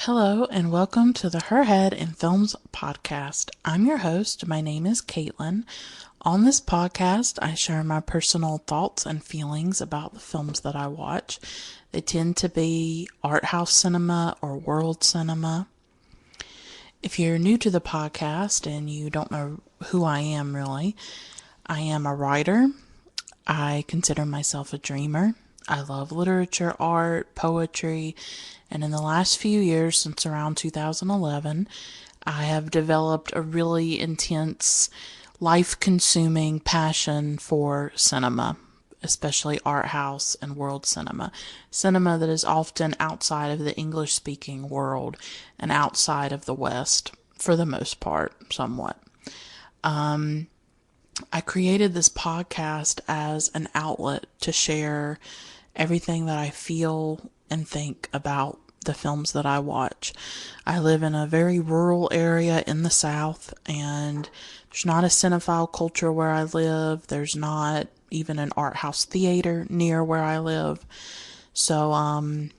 Hello and welcome to the Her Head in Films podcast. I'm your host. My name is Caitlin. On this podcast, I share my personal thoughts and feelings about the films that I watch. They tend to be art house cinema or world cinema. If you're new to the podcast and you don't know who I am really, I am a writer. I consider myself a dreamer. I love literature, art, poetry, and in the last few years, since around 2011, I have developed a really intense, life-consuming passion for cinema, especially art house and world cinema. Cinema that is often outside of the English-speaking world and outside of the West, for the most part, somewhat. I created this podcast as an outlet to share everything that I feel and think about the films that I watch. I live in a very rural area in the South, and there's not a cinephile culture where I live. There's not even an art house theater near where I live. So, I'm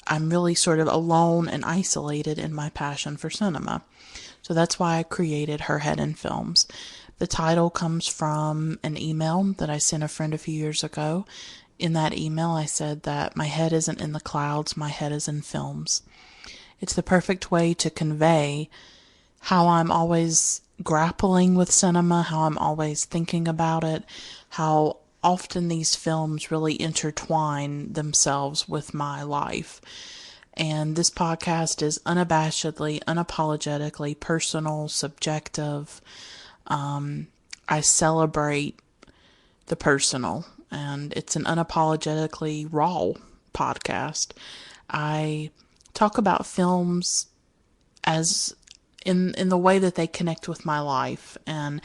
really sort of alone and isolated in my passion for cinema. So that's why I created Her Head in Films. The title comes from an email that I sent a friend a few years ago. In that email, I said that my head isn't in the clouds, my head is in films. It's the perfect way to convey how I'm always grappling with cinema, how I'm always thinking about it, how often these films really intertwine themselves with my life. And this podcast is unabashedly, unapologetically personal, subjective. I celebrate the personal, and it's an unapologetically raw podcast. I talk about films as in the way that they connect with my life, and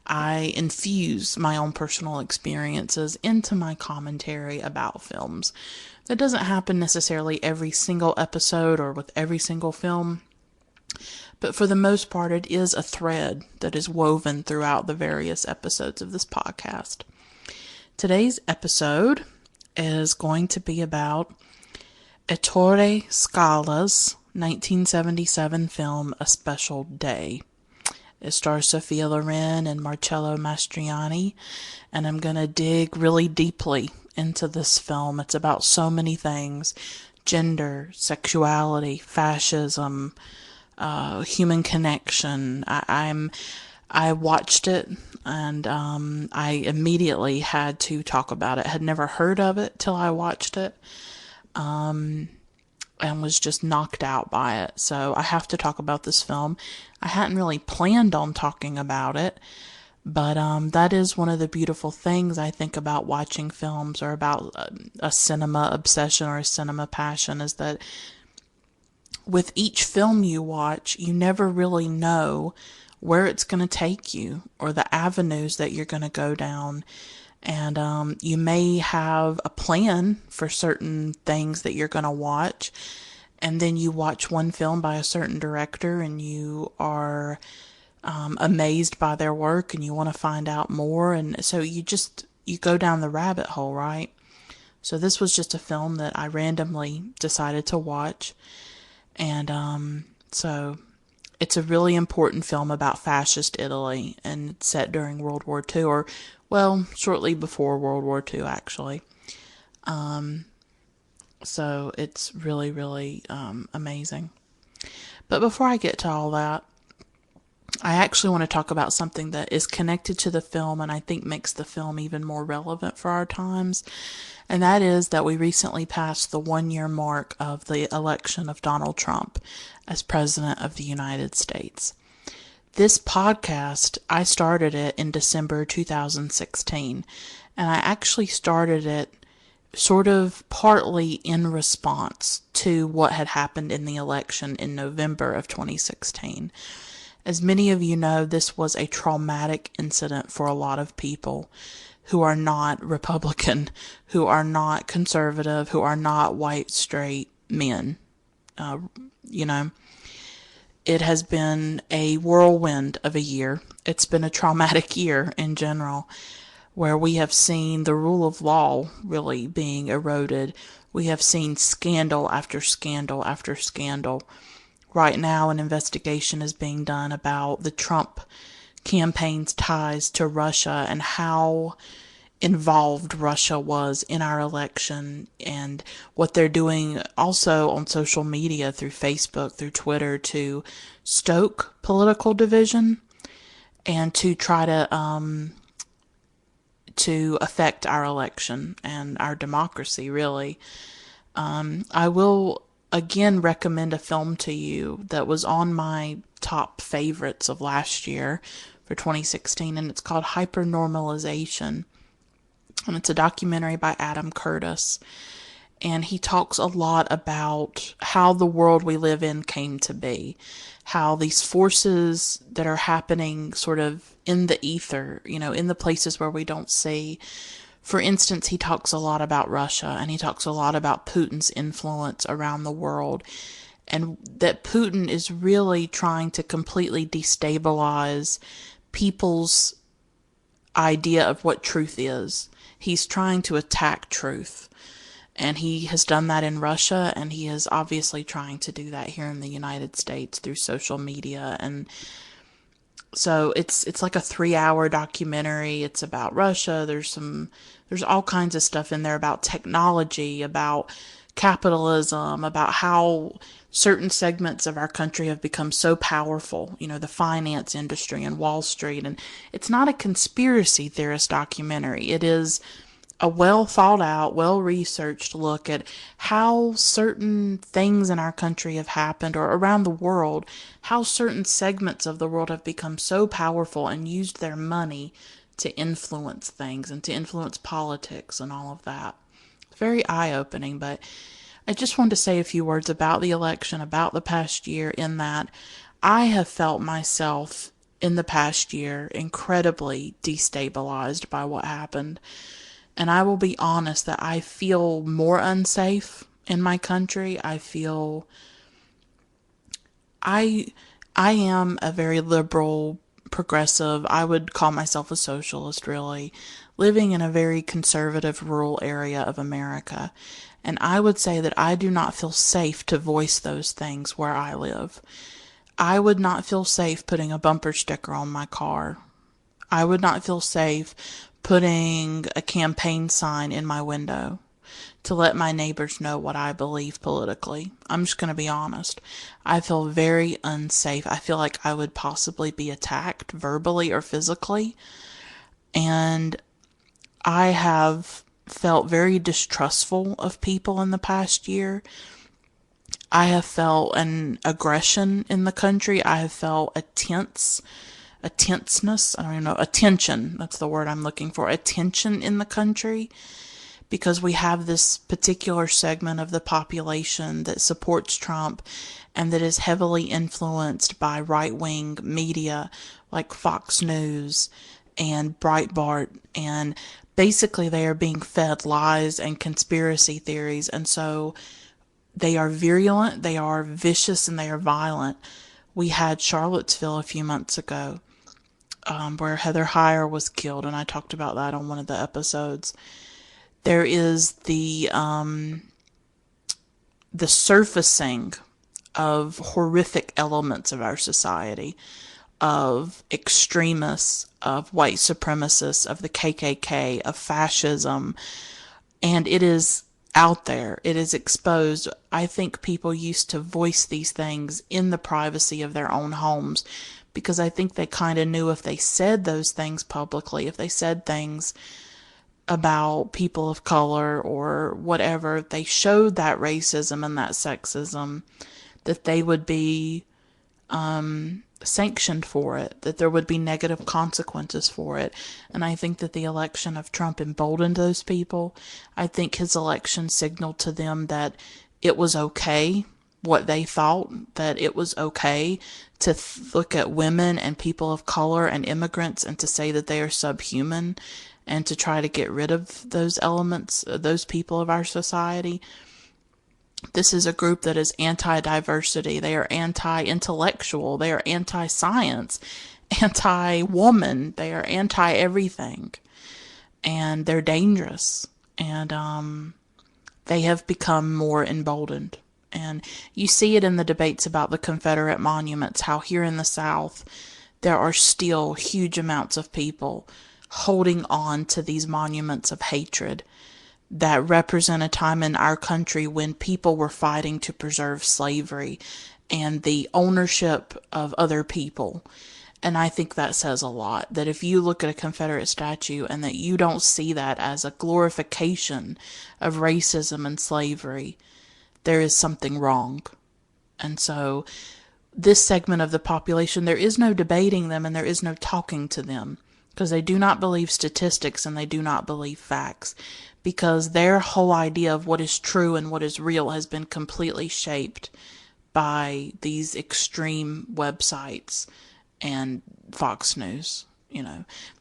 I infuse my own personal experiences into my commentary about films. That doesn't happen necessarily every single episode or with every single film, but for the most part, it is a thread that is woven throughout the various episodes of this podcast. Today's episode is going to be about Ettore Scola's 1977 film, A Special Day. It stars Sophia Loren and Marcello Mastroianni, and I'm going to dig really deeply into this film. It's about so many things: gender, sexuality, fascism, human connection. I watched it, and I immediately had to talk about it. I had never heard of it till I watched it, and was just knocked out by it. So I have to talk about this film. I hadn't really planned on talking about it, but that is one of the beautiful things I think about watching films, or about a cinema obsession or a cinema passion, is that with each film you watch, you never really know where it's going to take you or the avenues that you're going to go down. And you may have a plan for certain things that you're going to watch, and then you watch one film by a certain director and you are amazed by their work and you want to find out more, and so you go down the rabbit hole, right? So this was just a film that I randomly decided to watch, and so it's a really important film about fascist Italy, and it's set during World War II, or, well, shortly before World War II, actually. So it's really, really amazing. But before I get to all that, I actually want to talk about something that is connected to the film and I think makes the film even more relevant for our times. And that is that we recently passed the 1 year mark of the election of Donald Trump as President of the United States. This podcast, I started it in December 2016, and I actually started it sort of partly in response to what had happened in the election in November of 2016. As many of you know, this was a traumatic incident for a lot of people who are not Republican, who are not conservative, who are not white, straight men. You know, it has been a whirlwind of a year. It's been a traumatic year in general. where we have seen the rule of law really being eroded. We have seen scandal after scandal after scandal. Right now, an investigation is being done about the Trump campaign's ties to Russia and how involved Russia was in our election, and what they're doing also on social media through Facebook, through Twitter, to stoke political division and to try to affect our election and our democracy, really. I will again recommend a film to you that was on my top favorites of last year for 2016, and it's called Hypernormalization. And it's a documentary by Adam Curtis. And he talks a lot about how the world we live in came to be, how these forces that are happening sort of in the ether, in the places where we don't see. For instance, he talks a lot about Russia, and he talks a lot about Putin's influence around the world, and that Putin is really trying to completely destabilize people's idea of what truth is. He's trying to attack truth. And he has done that in Russia, and he is obviously trying to do that here in the United States through social media. And so it's like a 3-hour documentary. It's about Russia. There's all kinds of stuff in there about technology, about capitalism, about how certain segments of our country have become so powerful, the finance industry and Wall Street. And it's not a conspiracy theorist documentary. It is a well thought out, well researched look at how certain things in our country have happened, or around the world, how certain segments of the world have become so powerful and used their money to influence things and to influence politics and all of that. Very eye-opening, but I just wanted to say a few words about the election, about the past year, in that I have felt myself in the past year incredibly destabilized by what happened. And I will be honest that I feel more unsafe in my country. I am a very liberal, progressive, I would call myself a socialist, really, living in a very conservative rural area of America. And I would say that I do not feel safe to voice those things where I live. I would not feel safe putting a bumper sticker on my car. I would not feel safe putting a campaign sign in my window to let my neighbors know what I believe politically. I'm just going to be honest. I feel very unsafe. I feel like I would possibly be attacked verbally or physically. And I have felt very distrustful of people in the past year. I have felt an aggression in the country. I have felt a tenseness, I don't even know, attention, that's the word I'm looking for, attention in the country, because we have this particular segment of the population that supports Trump and that is heavily influenced by right-wing media like Fox News and Breitbart, and basically they are being fed lies and conspiracy theories, and so they are virulent, they are vicious, and they are violent. We had Charlottesville a few months ago, where Heather Heyer was killed, and I talked about that on one of the episodes. There is the surfacing of horrific elements of our society, of extremists, of white supremacists, of the KKK, of fascism, and it is out there. It is exposed. I think people used to voice these things in the privacy of their own homes, because I think they kind of knew if they said those things publicly, if they said things about people of color or whatever, if they showed that racism and that sexism, that they would be sanctioned for it, that there would be negative consequences for it. And I think that the election of Trump emboldened those people. I think his election signaled to them that it was okay, what they thought, that it was okay to look at women and people of color and immigrants and to say that they are subhuman, and to try to get rid of those elements, those people of our society. This is a group that is anti-diversity. They are anti-intellectual. They are anti-science, anti-woman. They are anti-everything. and they're dangerous, and they have become more emboldened. And you see it in the debates about the Confederate monuments, how here in the South there are still huge amounts of people holding on to these monuments of hatred that represent a time in our country when people were fighting to preserve slavery and the ownership of other people. And I think that says a lot, that if you look at a Confederate statue and that you don't see that as a glorification of racism and slavery, there is something wrong. And so this segment of the population, there is no debating them and there is no talking to them, because they do not believe statistics and they do not believe facts, because their whole idea of what is true and what is real has been completely shaped by these extreme websites and Fox News.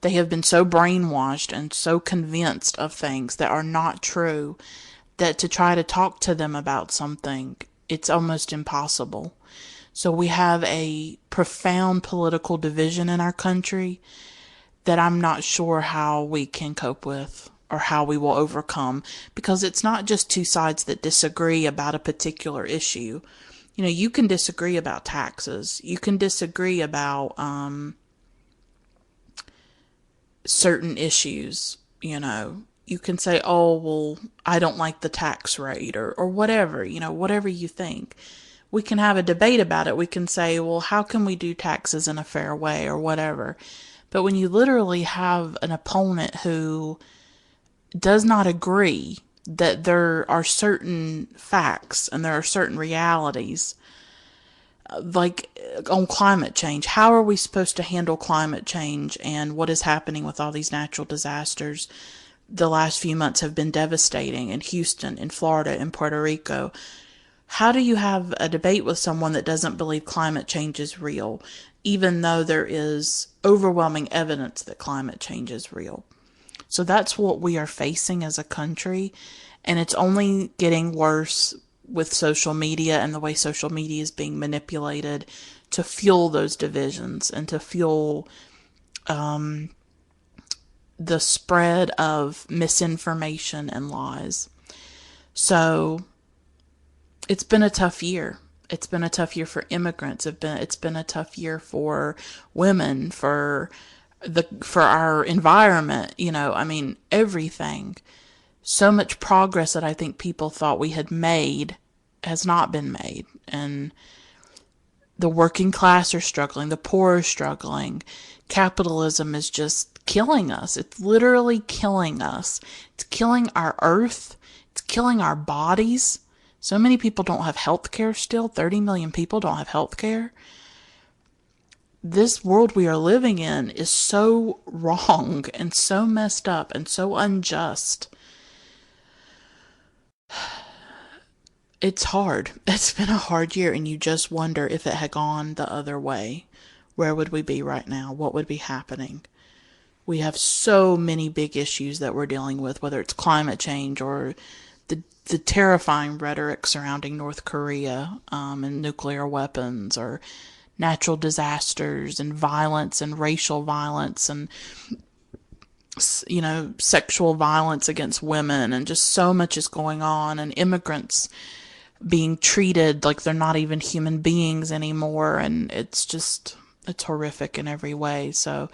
They have been so brainwashed and so convinced of things that are not true that to try to talk to them about something, it's almost impossible. So we have a profound political division in our country that I'm not sure how we can cope with or how we will overcome, because it's not just two sides that disagree about a particular issue. You can disagree about taxes. You can disagree about certain issues. You can say, oh, well, I don't like the tax rate or whatever, whatever you think. We can have a debate about it. We can say, well, how can we do taxes in a fair way or whatever. But when you literally have an opponent who does not agree that there are certain facts and there are certain realities, like on climate change, how are we supposed to handle climate change and what is happening with all these natural disasters? The last few months have been devastating in Houston, in Florida, in Puerto Rico. How do you have a debate with someone that doesn't believe climate change is real, even though there is overwhelming evidence that climate change is real? So that's what we are facing as a country, and it's only getting worse with social media and the way social media is being manipulated to fuel those divisions and to fuel the spread of misinformation and lies. So it's been a tough year. It's been a tough year for immigrants. It's been a tough year for women, for our environment, everything. So much progress that I think people thought we had made has not been made. And the working class are struggling, the poor are struggling. Capitalism is just killing us. It's literally killing us. It's killing our earth. It's killing our bodies. So many people don't have health care still. 30 million people don't have health care. This world we are living in is so wrong and so messed up and so unjust. It's hard. It's been a hard year, and you just wonder if it had gone the other way. Where would we be right now? What would be happening? We have so many big issues that we're dealing with, whether it's climate change or the terrifying rhetoric surrounding North Korea and nuclear weapons, or natural disasters and violence and racial violence and sexual violence against women, and just so much is going on, and immigrants being treated like they're not even human beings anymore, and it's horrific in every way. So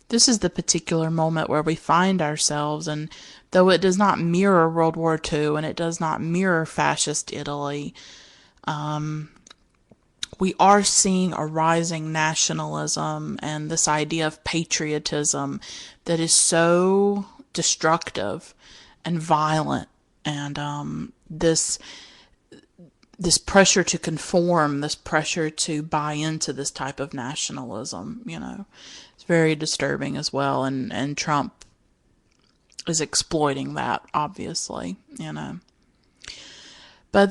this is the particular moment where we find ourselves, and though it does not mirror World War II and it does not mirror fascist Italy, we are seeing a rising nationalism and this idea of patriotism that is so destructive and violent, and this pressure to conform, this pressure to buy into this type of nationalism, it's very disturbing as well, and Trump is exploiting that, obviously, But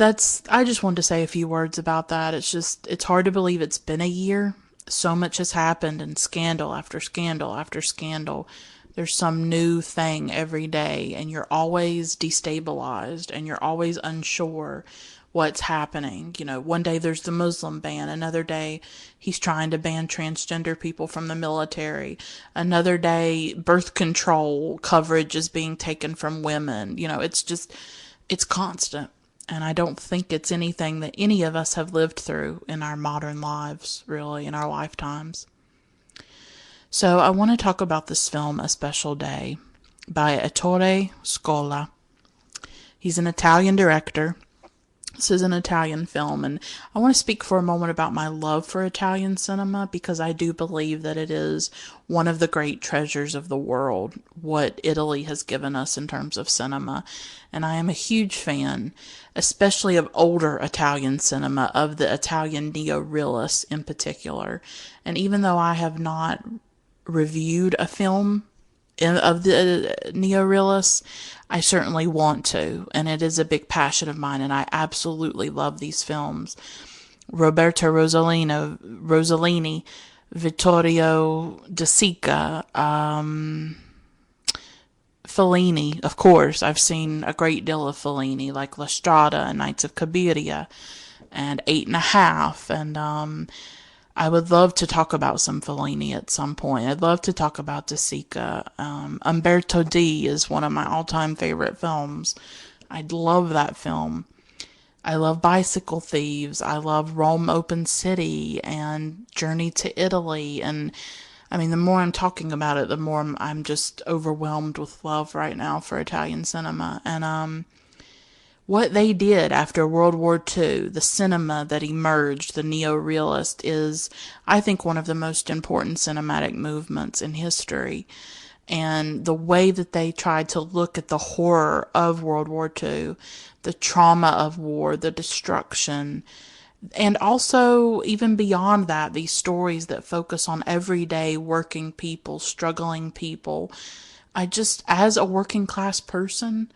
I just wanted to say a few words about that. It's hard to believe it's been a year. So much has happened, and scandal after scandal after scandal. There's some new thing every day, and you're always destabilized, and you're always unsure what's happening. You know, one day there's the Muslim ban, another day he's trying to ban transgender people from the military, another day birth control coverage is being taken from women. You know, it's constant. And I don't think it's anything that any of us have lived through in our modern lives, really, in our lifetimes. So I want to talk about this film, A Special Day, by Ettore Scola. He's an Italian director. This is an Italian film, and I want to speak for a moment about my love for Italian cinema because I do believe that it is one of the great treasures of the world, what Italy has given us in terms of cinema. And I am a huge fan, especially of older Italian cinema, of the Italian neo-realists in particular. And even though I have not reviewed a film of the neo-realists, I certainly want to, and it is a big passion of mine, and I absolutely love these films. Roberto Rossellini, Vittorio De Sica, Fellini, of course. I've seen a great deal of Fellini, like La Strada and Nights of Cabiria, and Eight and a Half, and I would love to talk about some Fellini at some point. I'd love to talk about De Sica. Umberto D is one of my all-time favorite films. I'd love that film. I love Bicycle Thieves. I love Rome Open City and Journey to Italy. And I mean, the more I'm talking about it, the more I'm just overwhelmed with love right now for Italian cinema. And what they did after World War II, the cinema that emerged, the neo-realist, is, I think, one of the most important cinematic movements in history. And the way that they tried to look at the horror of World War II, the trauma of war, the destruction, and also, even beyond that, these stories that focus on everyday working people, struggling people. I just, as a working class person,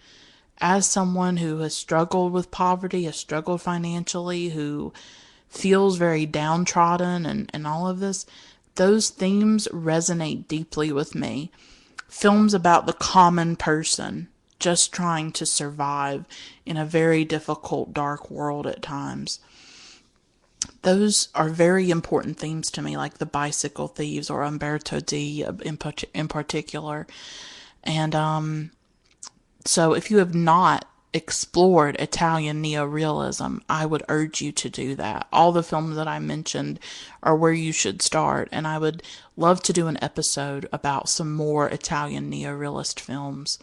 as someone who has struggled with poverty, has struggled financially, who feels very downtrodden and all of this, those themes resonate deeply with me. Films about the common person just trying to survive in a very difficult, dark world at times. Those are very important themes to me, like the Bicycle Thieves or Umberto D in particular. And so if you have not explored Italian neorealism, I would urge you to do that. All the films that I mentioned are where you should start, and I would love to do an episode about some more Italian neorealist films.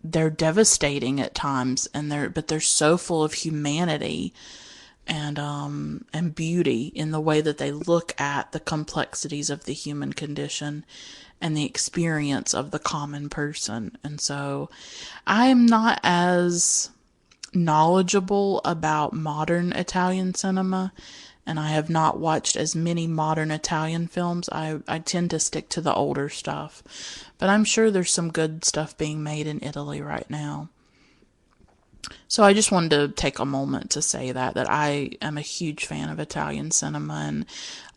They're devastating at times, but they're so full of humanity and beauty in the way that they look at the complexities of the human condition and the experience of the common person. And so I'm not as knowledgeable about modern Italian cinema, and I have not watched as many modern Italian films. I tend to stick to the older stuff, but I'm sure there's some good stuff being made in Italy right now. So I just wanted to take a moment to say that I am a huge fan of Italian cinema, and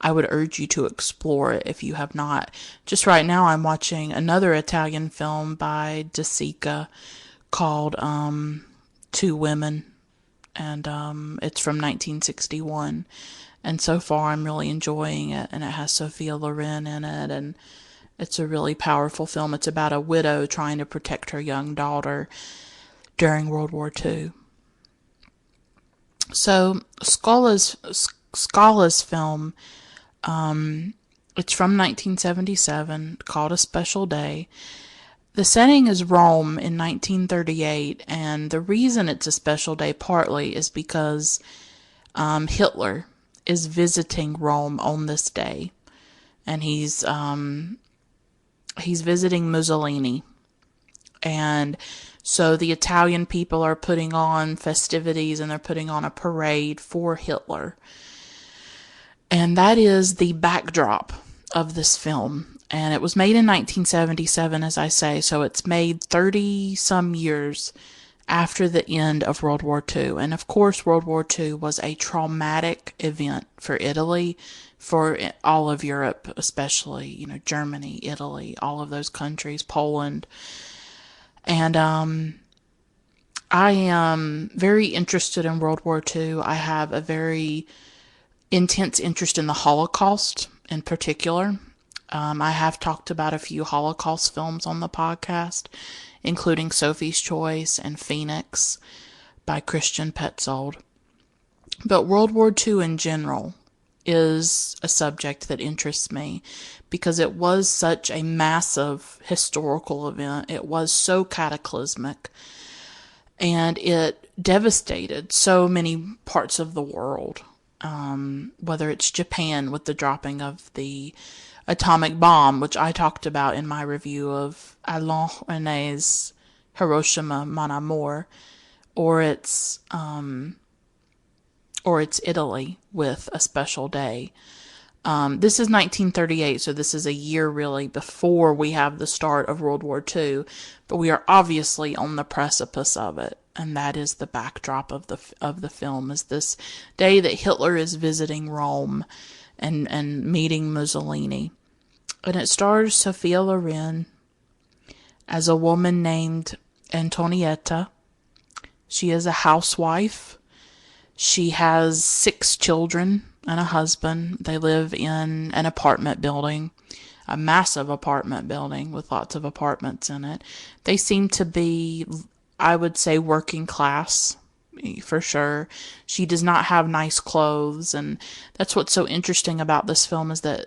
I would urge you to explore it if you have not. Just right now I'm watching another Italian film by De Sica called Two Women, and it's from 1961. And so far I'm really enjoying it, and it has Sophia Loren in it, and it's a really powerful film. It's about a widow trying to protect her young daughter during World War II. So Scala's film, it's from 1977, called A Special Day. The setting is Rome in 1938, and the reason it's a special day partly is because Hitler is visiting Rome on this day, and he's visiting Mussolini. And so the Italian people are putting on festivities, and they're putting on a parade for Hitler. And that is the backdrop of this film. And it was made in 1977, as I say, so it's made 30 some years after the end of World War II. And of course, World War II was a traumatic event for Italy, for all of Europe, especially, Germany, Italy, all of those countries, Poland. And I am very interested in World War II. I have a very intense interest in the Holocaust in particular. I have talked about a few Holocaust films on the podcast, including Sophie's Choice and Phoenix by Christian Petzold. But World War II in general is a subject that interests me because it was such a massive historical event. It was so cataclysmic and it devastated so many parts of the world. Whether it's Japan with the dropping of the atomic bomb, which I talked about in my review of Alain René's Hiroshima Mon Amour, or it's Italy with A Special Day. This is 1938, so this is a year really before we have the start of World War II, but we are obviously on the precipice of it, and that is the backdrop of the film, is this day that Hitler is visiting Rome and meeting Mussolini. And it stars Sophia Loren as a woman named Antonietta. She is a housewife. She has 6 children and a husband. They live in an apartment building, a massive apartment building with lots of apartments in it. They seem to be, I would say, working class, for sure. She does not have nice clothes, and that's what's so interesting about this film, is that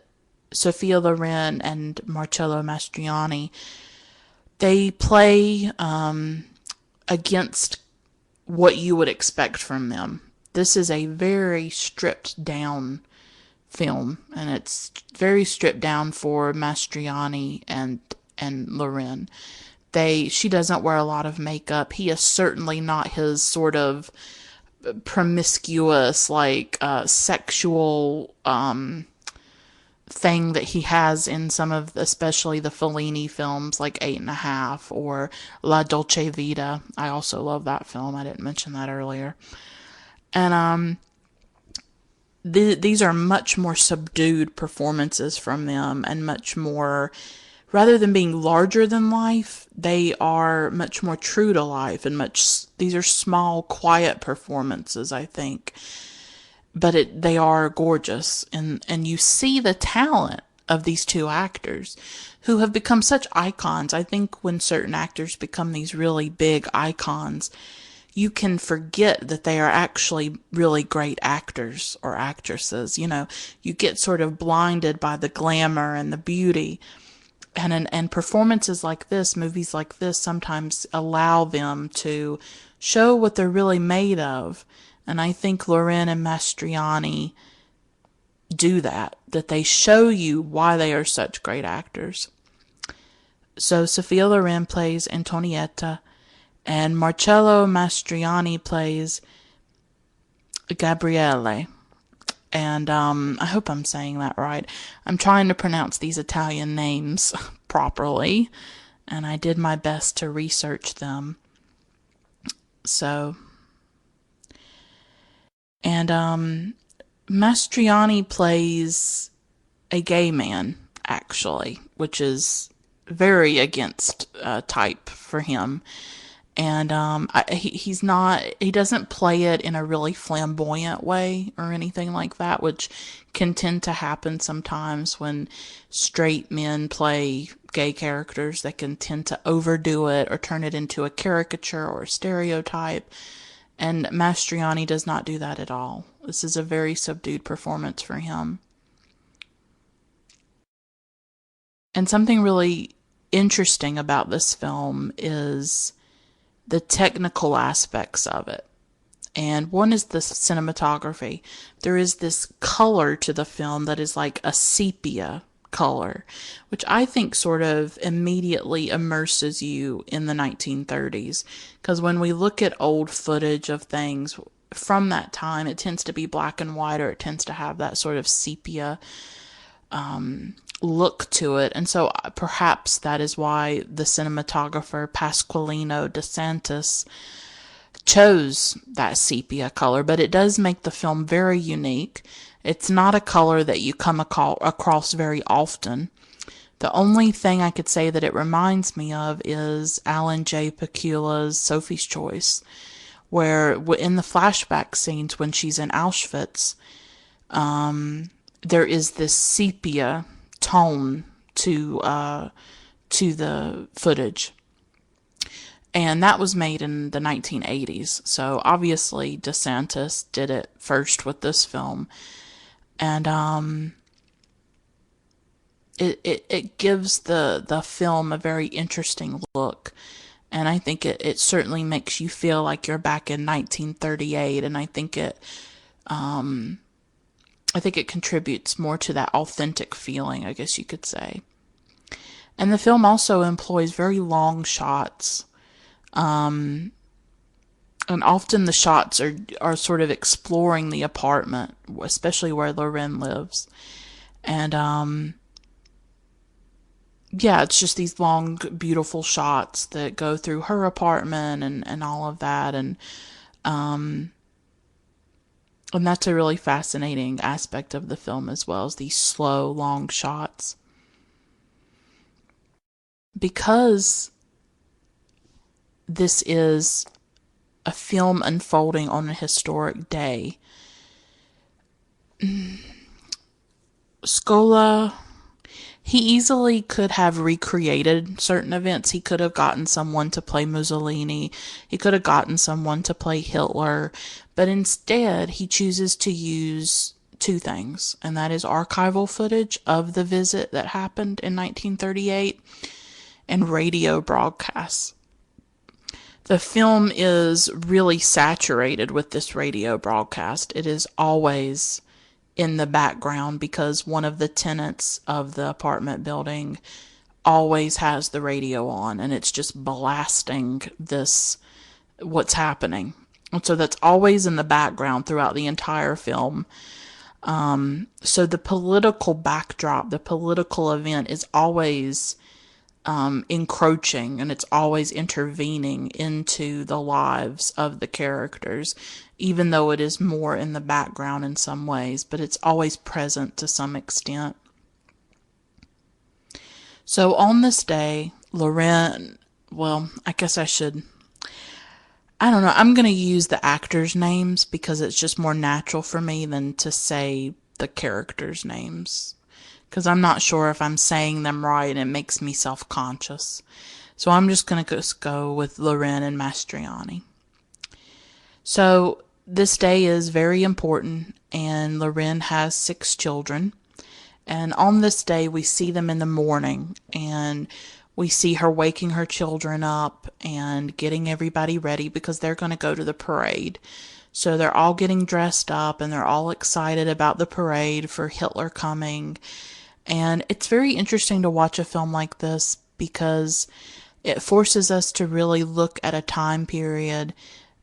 Sophia Loren and Marcello Mastroianni, they play against what you would expect from them. This is a very stripped down film, and it's very stripped down for Mastroianni and Loren. She doesn't wear a lot of makeup. He is certainly not his sort of promiscuous, like, sexual thing that he has in some of, especially the Fellini films like 8½, or La Dolce Vita. I also love that film. I didn't mention that earlier. And these are much more subdued performances from them, and much more, rather than being larger than life, they are much more true to life, and these are small, quiet performances, I think. But they are gorgeous, and you see the talent of these 2 actors who have become such icons. I think when certain actors become these really big icons, you can forget that they are actually really great actors or actresses. You know, you get sort of blinded by the glamour and the beauty. And performances like this, movies like this, sometimes allow them to show what they're really made of. And I think Loren and Mastroianni do that they show you why they are such great actors. So Sophia Loren plays Antonietta, and Marcello Mastroianni plays Gabriele. And I hope I'm saying that right. I'm trying to pronounce these Italian names properly, and I did my best to research them. So, and Mastroianni plays a gay man, actually, which is very against type for him. And he doesn't play it in a really flamboyant way or anything like that, which can tend to happen sometimes when straight men play gay characters. They can tend to overdo it or turn it into a caricature or a stereotype. And Mastroianni does not do that at all. This is a very subdued performance for him. And something really interesting about this film is the technical aspects of it. And one is the cinematography. There is this color to the film that is like a sepia color, which I think sort of immediately immerses you in the 1930s. Because when we look at old footage of things from that time, it tends to be black and white, or it tends to have that sort of sepia look to it. And so perhaps that is why the cinematographer Pasqualino de Santis chose that sepia color. But it does make the film very unique. It's not a color that you come across very often. The only thing I could say that it reminds me of is Alan J. Pakula's Sophie's Choice, where in the flashback scenes when she's in Auschwitz, there is this sepia tone to the footage, and that was made in the 1980s. So obviously DeSantis did it first with this film, and it gives the film a very interesting look. And I think it certainly makes you feel like you're back in 1938, and I think it contributes more to that authentic feeling, I guess you could say. And the film also employs very long shots. And often the shots are sort of exploring the apartment, especially where Loren lives. And yeah, it's just these long, beautiful shots that go through her apartment and all of that. And that's a really fascinating aspect of the film as well, as these slow, long shots. Because this is a film unfolding on a historic day, Scola, he easily could have recreated certain events. He could have gotten someone to play Mussolini. He could have gotten someone to play Hitler. But instead, he chooses to use two things, and that is archival footage of the visit that happened in 1938 and radio broadcasts. The film is really saturated with this radio broadcast. It is always in the background because one of the tenants of the apartment building always has the radio on, and it's just blasting what's happening. And so that's always in the background throughout the entire film. So the political backdrop, the political event is always encroaching, and it's always intervening into the lives of the characters, even though it is more in the background in some ways, but it's always present to some extent. So on this day, Loren, well, I guess I don't know, I'm going to use the actors' names because it's just more natural for me than to say the characters' names, because I'm not sure if I'm saying them right and it makes me self-conscious. So I'm just going to go with Loren and Mastroianni. So this day is very important, and Loren has 6 children. And on this day, we see them in the morning, and we see her waking her children up and getting everybody ready because they're going to go to the parade. So they're all getting dressed up, and they're all excited about the parade for Hitler coming. And it's very interesting to watch a film like this because it forces us to really look at a time period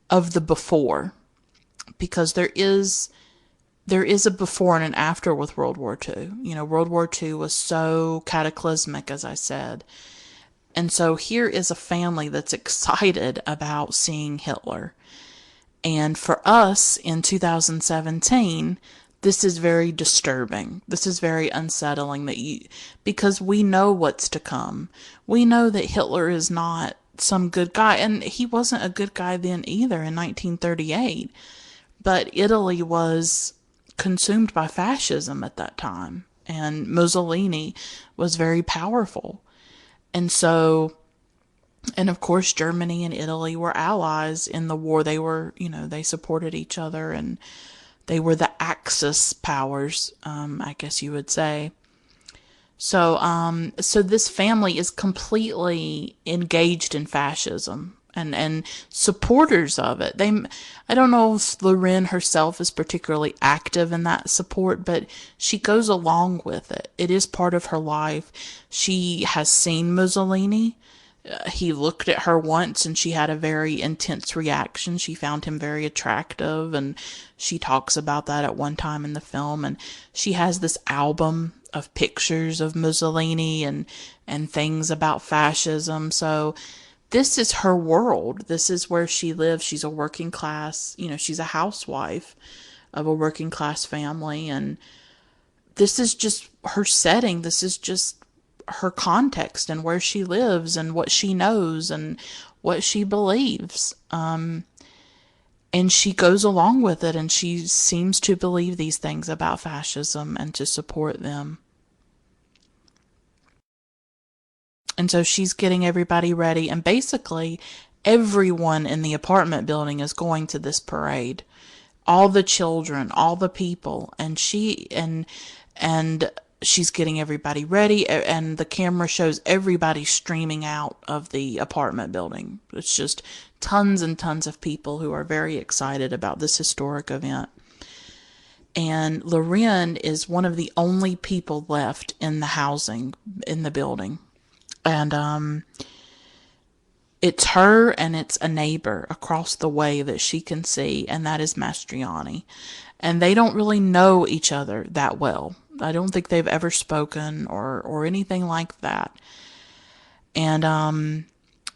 of the before, because there is a before and an after with World War II. You know, World War II was so cataclysmic, as I said. And so here is a family that's excited about seeing Hitler. And for us in 2017, this is very disturbing. This is very unsettling because we know what's to come. We know that Hitler is not some good guy, and he wasn't a good guy then either in 1938. But Italy was consumed by fascism at that time, and Mussolini was very powerful. And so, and of course, Germany and Italy were allies in the war. They were, they supported each other, and they were the Axis powers, I guess you would say. So, so this family is completely engaged in fascism and supporters of it. I don't know if Loren herself is particularly active in that support, but she goes along with it. It is part of her life. She has seen Mussolini. He looked at her once and she had a very intense reaction. She found him very attractive, and she talks about that at one time in the film. And she has this album of pictures of Mussolini and things about fascism. So this is her world. This is where she lives. She's a working class, she's a housewife of a working class family, and this is just her setting. This is just her context and where she lives and what she knows and what she believes. And she goes along with it, and she seems to believe these things about fascism and to support them. And so she's getting everybody ready, and basically everyone in the apartment building is going to this parade. All the children, all the people, and she's getting everybody ready, and the camera shows everybody streaming out of the apartment building. It's just tons and tons of people who are very excited about this historic event. And Loren is one of the only people left in the housing in the building. And it's her and it's a neighbor across the way that she can see, and that is Mastroianni. And they don't really know each other that well. I don't think they've ever spoken or anything like that. And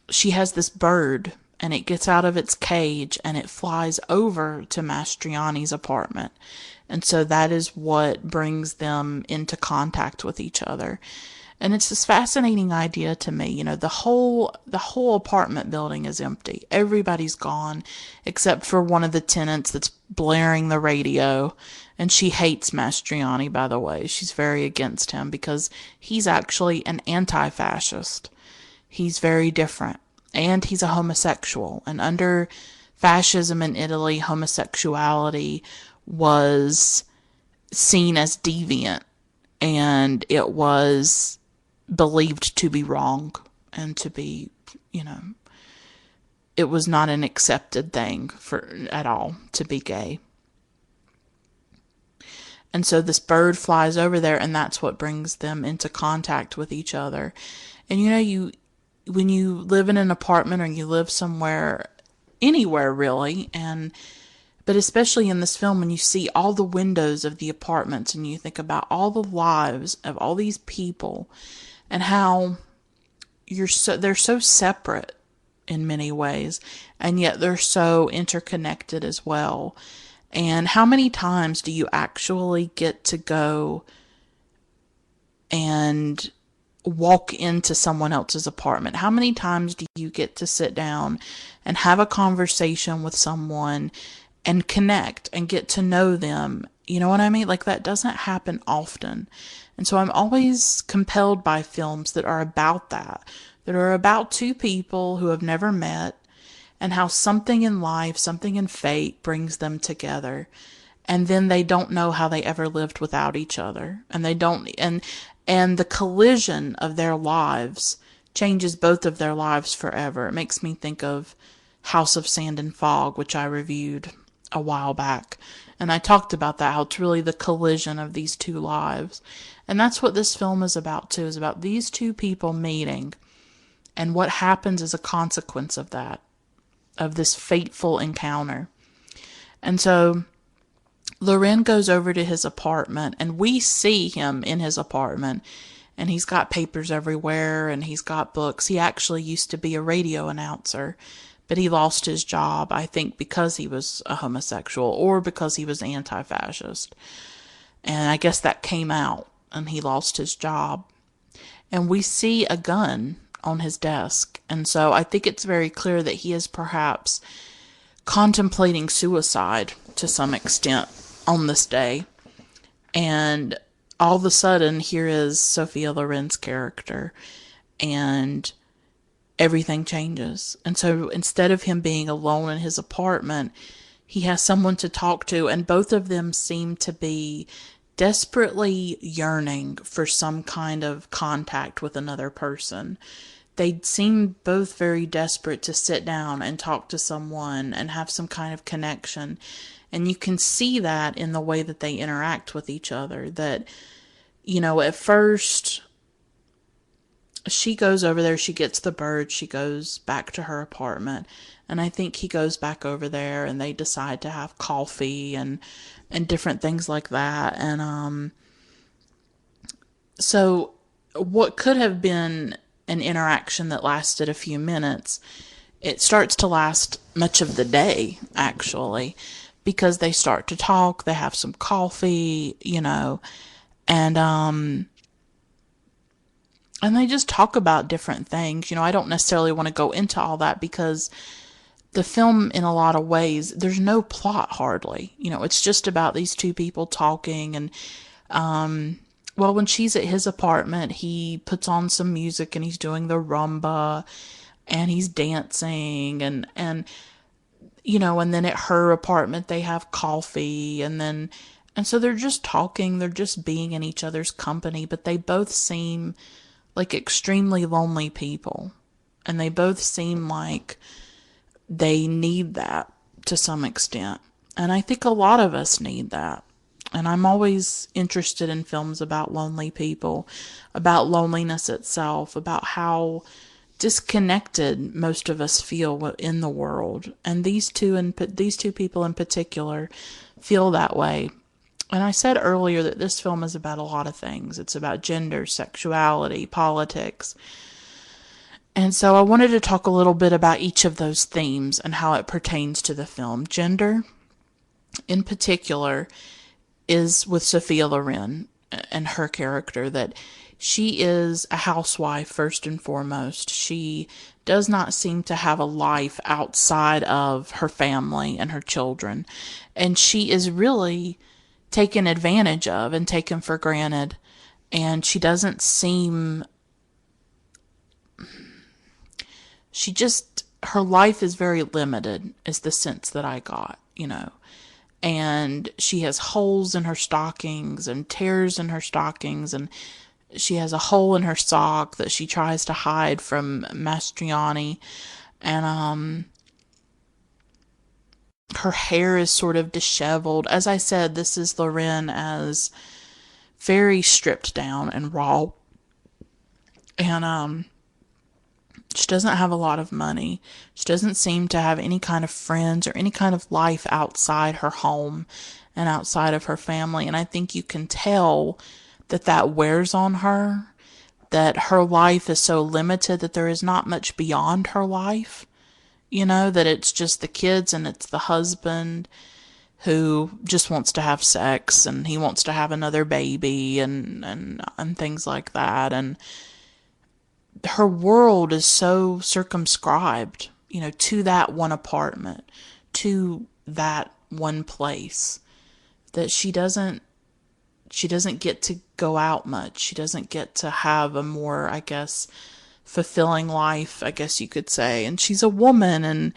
she has this bird, and it gets out of its cage and it flies over to Mastroianni's apartment. And so that is what brings them into contact with each other. And it's this fascinating idea to me. You know, the whole apartment building is empty. Everybody's gone except for one of the tenants that's blaring the radio. And she hates Mastroianni, by the way. She's very against him because he's actually an anti-fascist. He's very different. And he's a homosexual. And under fascism in Italy, homosexuality was seen as deviant. And it was believed to be wrong and to be, it was not an accepted thing at all to be gay. And so this bird flies over there, and that's what brings them into contact with each other. And when you live in an apartment or you live somewhere, anywhere really, but especially in this film, when you see all the windows of the apartments and you think about all the lives of all these people and how they're so separate in many ways, and yet they're so interconnected as well. And how many times do you actually get to go and walk into someone else's apartment? How many times do you get to sit down and have a conversation with someone and connect and get to know them? You know what I mean? Like, that doesn't happen often. And so I'm always compelled by films that are about that are about two people who have never met, and how something in life, something in fate brings them together. And then they don't know how they ever lived without each other. And they don't, and the collision of their lives changes both of their lives forever. It makes me think of House of Sand and Fog, which I reviewed a while back. And I talked about that, how it's really the collision of these two lives. And that's what this film is about too, is about these two people meeting and what happens as a consequence of that, of this fateful encounter. And so Loren goes over to his apartment, and we see him in his apartment, and he's got papers everywhere, and he's got books. He actually used to be a radio announcer, but he lost his job, I think, because he was a homosexual or because he was anti-fascist. And I guess that came out, and he lost his job. And we see a gun on his desk. And so I think it's very clear that he is perhaps contemplating suicide to some extent on this day. And all of a sudden, here is Sophia Loren's character, and everything changes. And so instead of him being alone in his apartment, he has someone to talk to, and both of them seem to be desperately yearning for some kind of contact with another person. They seem both very desperate to sit down and talk to someone and have some kind of connection. And you can see that in the way that they interact with each other. That, at first, she goes over there, she gets the bird, she goes back to her apartment. And I think he goes back over there, and they decide to have coffee and different things like that. And so what could have been an interaction that lasted a few minutes, it starts to last much of the day, actually, because they start to talk, they have some coffee, and And they just talk about different things. I don't necessarily want to go into all that because the film, in a lot of ways, there's no plot hardly. It's just about these two people talking. And well, when she's at his apartment, he puts on some music and he's doing the rumba and he's dancing, and then at her apartment they have coffee, and so they're just talking, they're just being in each other's company, but they both seem like extremely lonely people, and they both seem like they need that to some extent. And I think a lot of us need that. And I'm always interested in films about lonely people, about loneliness itself, about how disconnected most of us feel in the world. And these two people in particular feel that way. And I said earlier that this film is about a lot of things. It's about gender, sexuality, politics. And so I wanted to talk a little bit about each of those themes and how it pertains to the film. Gender, in particular, is with Sophia Loren and her character, that she is a housewife first and foremost. She does not seem to have a life outside of her family and her children. And she is really taken advantage of and taken for granted. And she doesn't seem, her life is very limited, is the sense that I got. And she has holes in her stockings and tears in her stockings, and she has a hole in her sock that she tries to hide from Mastroianni. And her hair is sort of disheveled. As I said, this is Loren as very stripped down and raw. And she doesn't have a lot of money. She doesn't seem to have any kind of friends or any kind of life outside her home and outside of her family. And I think you can tell that wears on her, that her life is so limited that there is not much beyond her life. That it's just the kids and it's the husband who just wants to have sex and he wants to have another baby and things like that. And her world is so circumscribed, to that one apartment, to that one place, that she doesn't get to go out much. She doesn't get to have a more, I guess, fulfilling life, I guess you could say. And she's a woman and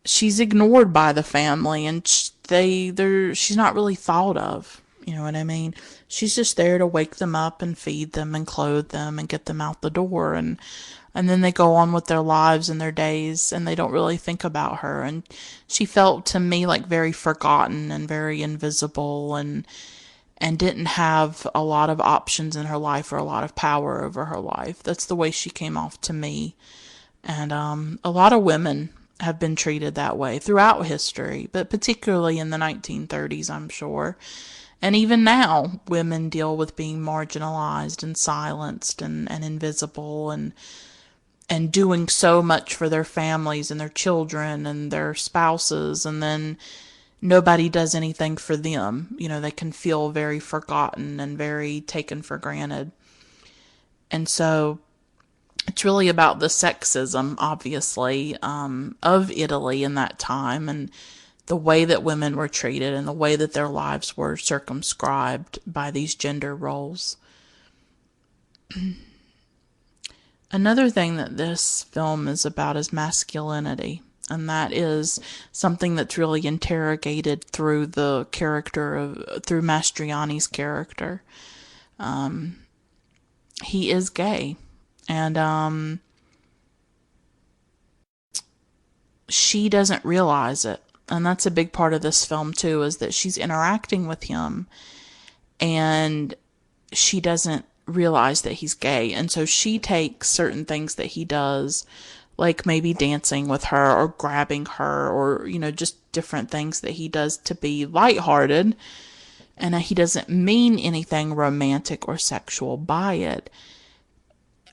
she's ignored by the family, and she's not really thought of. You know what I mean? She's just there to wake them up and feed them and clothe them and get them out the door, and then they go on with their lives and their days, and they don't really think about her. And she felt to me like very forgotten and very invisible, and didn't have a lot of options in her life or a lot of power over her life. That's the way she came off to me. And a lot of women have been treated that way throughout history, but particularly in the 1930s, I'm sure. And even now, women deal with being marginalized and silenced and invisible, and doing so much for their families and their children and their spouses, and then nobody does anything for them. They can feel very forgotten and very taken for granted. And so it's really about the sexism, obviously, of Italy in that time, and the way that women were treated and the way that their lives were circumscribed by these gender roles. Another thing that this film is about is masculinity. And that is something that's really interrogated through through Mastroianni's character. He is gay. And she doesn't realize it. And that's a big part of this film too, is that she's interacting with him and she doesn't realize that he's gay. And so she takes certain things that he does, like maybe dancing with her or grabbing her, or, just different things that he does to be lighthearted. And he doesn't mean anything romantic or sexual by it.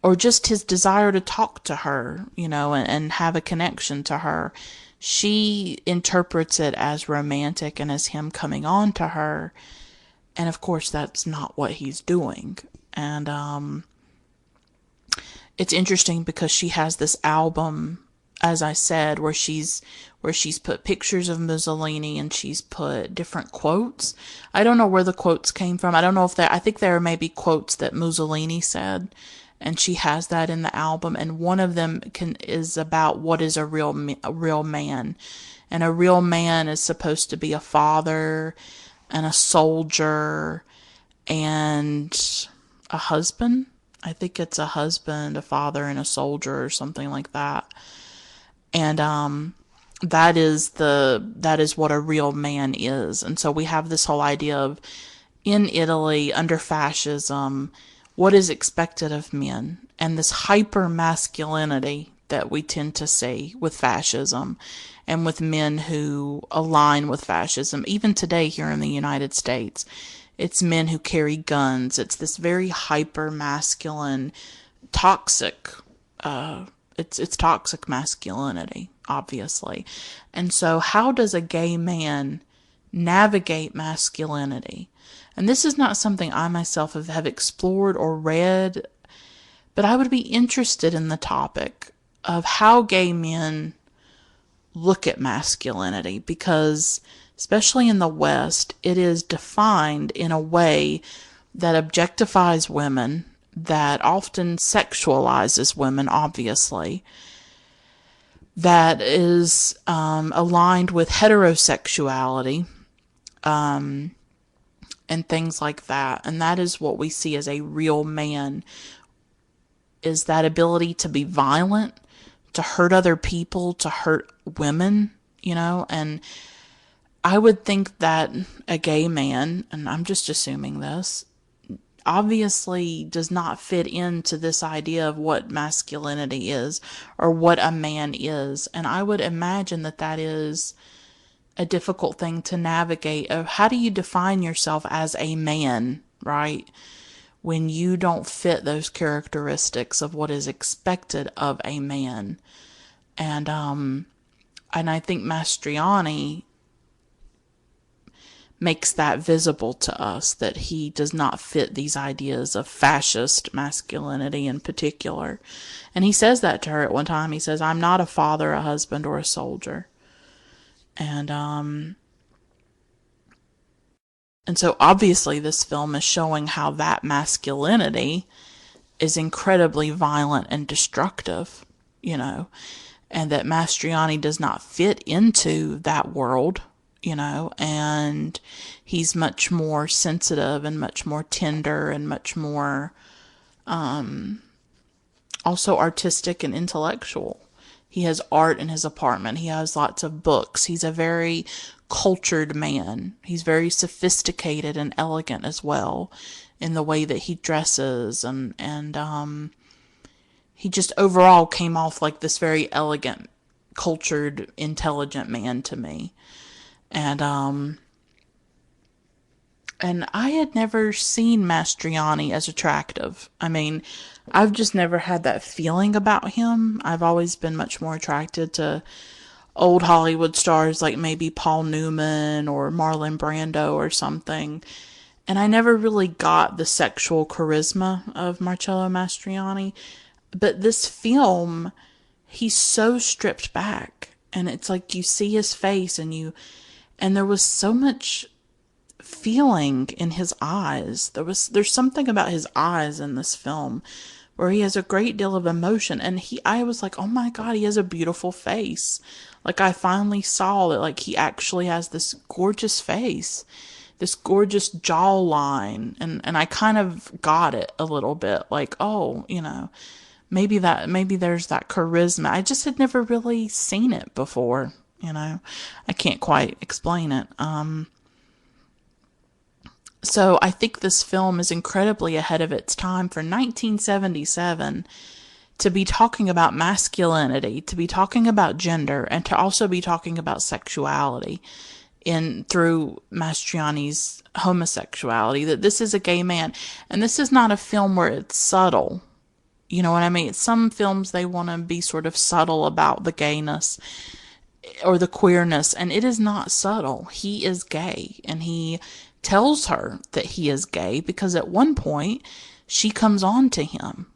Or just his desire to talk to her, and have a connection to her. She interprets it as romantic and as him coming on to her. And of course, that's not what he's doing. And it's interesting because she has this album, as I said, where she's put pictures of Mussolini and she's put different quotes. I don't know where the quotes came from. I don't know if I think there are maybe quotes that Mussolini said, and she has that in the album. And one of them is about what is a real man, and a real man is supposed to be a father and a soldier and a husband. I think it's a husband, a father, and a soldier, or something like that. And that is what a real man is. And so we have this whole idea of, in Italy under fascism, what is expected of men, and this hyper masculinity that we tend to see with fascism and with men who align with fascism. Even today here in the United States, it's men who carry guns. It's this very hyper masculine, toxic, it's toxic masculinity, obviously. And so how does a gay man navigate masculinity? And this is not something I myself have explored or read, but I would be interested in the topic of how gay men look at masculinity, because especially in the West, it is defined in a way that objectifies women, that often sexualizes women, obviously, that is aligned with heterosexuality, and things like that. And that is what we see as a real man, is that ability to be violent, to hurt other people, to hurt women, and I would think that a gay man, and I'm just assuming this, obviously does not fit into this idea of what masculinity is or what a man is. And I would imagine that that is a difficult thing to navigate. Of how do you define yourself as a man, right? When you don't fit those characteristics of what is expected of a man. And I think Mastroianni makes that visible to us, that he does not fit these ideas of fascist masculinity in particular. And he says that to her at one time. He says, "I'm not a father, a husband, or a soldier." And so obviously this film is showing how that masculinity is incredibly violent and destructive, and that Mastroianni does not fit into that world, and he's much more sensitive and much more tender and much more also artistic and intellectual. He has art in his apartment. He has lots of books. He's a very cultured man. He's very sophisticated and elegant as well in the way that he dresses, and he just overall came off like this very elegant, cultured, intelligent man to me. And I had never seen Mastroianni as attractive. I mean, I've just never had that feeling about him. I've always been much more attracted to old Hollywood stars like maybe Paul Newman or Marlon Brando or something. And I never really got the sexual charisma of Marcello Mastroianni. But this film, he's so stripped back. And it's like you see his face and there was so much feeling in his eyes. There's something about his eyes in this film where he has a great deal of emotion, and I was like, oh my god, he has a beautiful face. Like, I finally saw that, like, he actually has this gorgeous face, this gorgeous jawline, and I kind of got it a little bit, like, oh, maybe there's that charisma. I just had never really seen it before, I can't quite explain it. So I think this film is incredibly ahead of its time for 1977 to be talking about masculinity, to be talking about gender, and to also be talking about sexuality through Mastroianni's homosexuality, that this is a gay man. And this is not a film where it's subtle. You know what I mean? Some films, they want to be sort of subtle about the gayness or the queerness, and it is not subtle. He is gay, and he tells her that he is gay because at one point she comes on to him.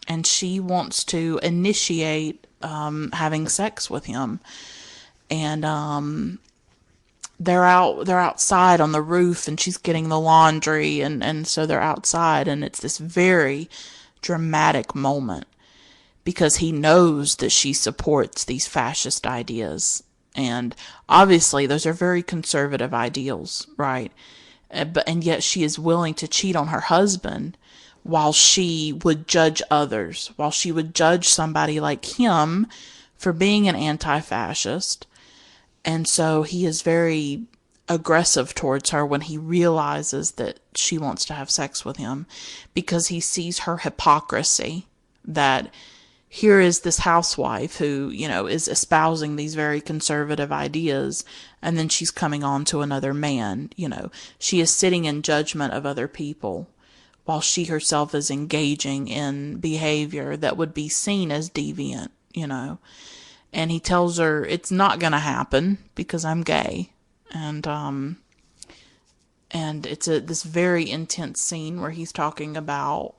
and she wants to initiate having sex with him. And they're outside on the roof, and she's getting the laundry, and so they're outside, and it's this very dramatic moment because he knows that she supports these fascist ideas. And obviously those are very conservative ideals, right? And yet she is willing to cheat on her husband while she would judge others, while she would judge somebody like him for being an anti-fascist. And so he is very aggressive towards her when he realizes that she wants to have sex with him, because he sees her hypocrisy, that here is this housewife who, is espousing these very conservative ideas, and then she's coming on to another man. She is sitting in judgment of other people while she herself is engaging in behavior that would be seen as deviant. And he tells her it's not going to happen because I'm gay. And it's this very intense scene where he's talking about,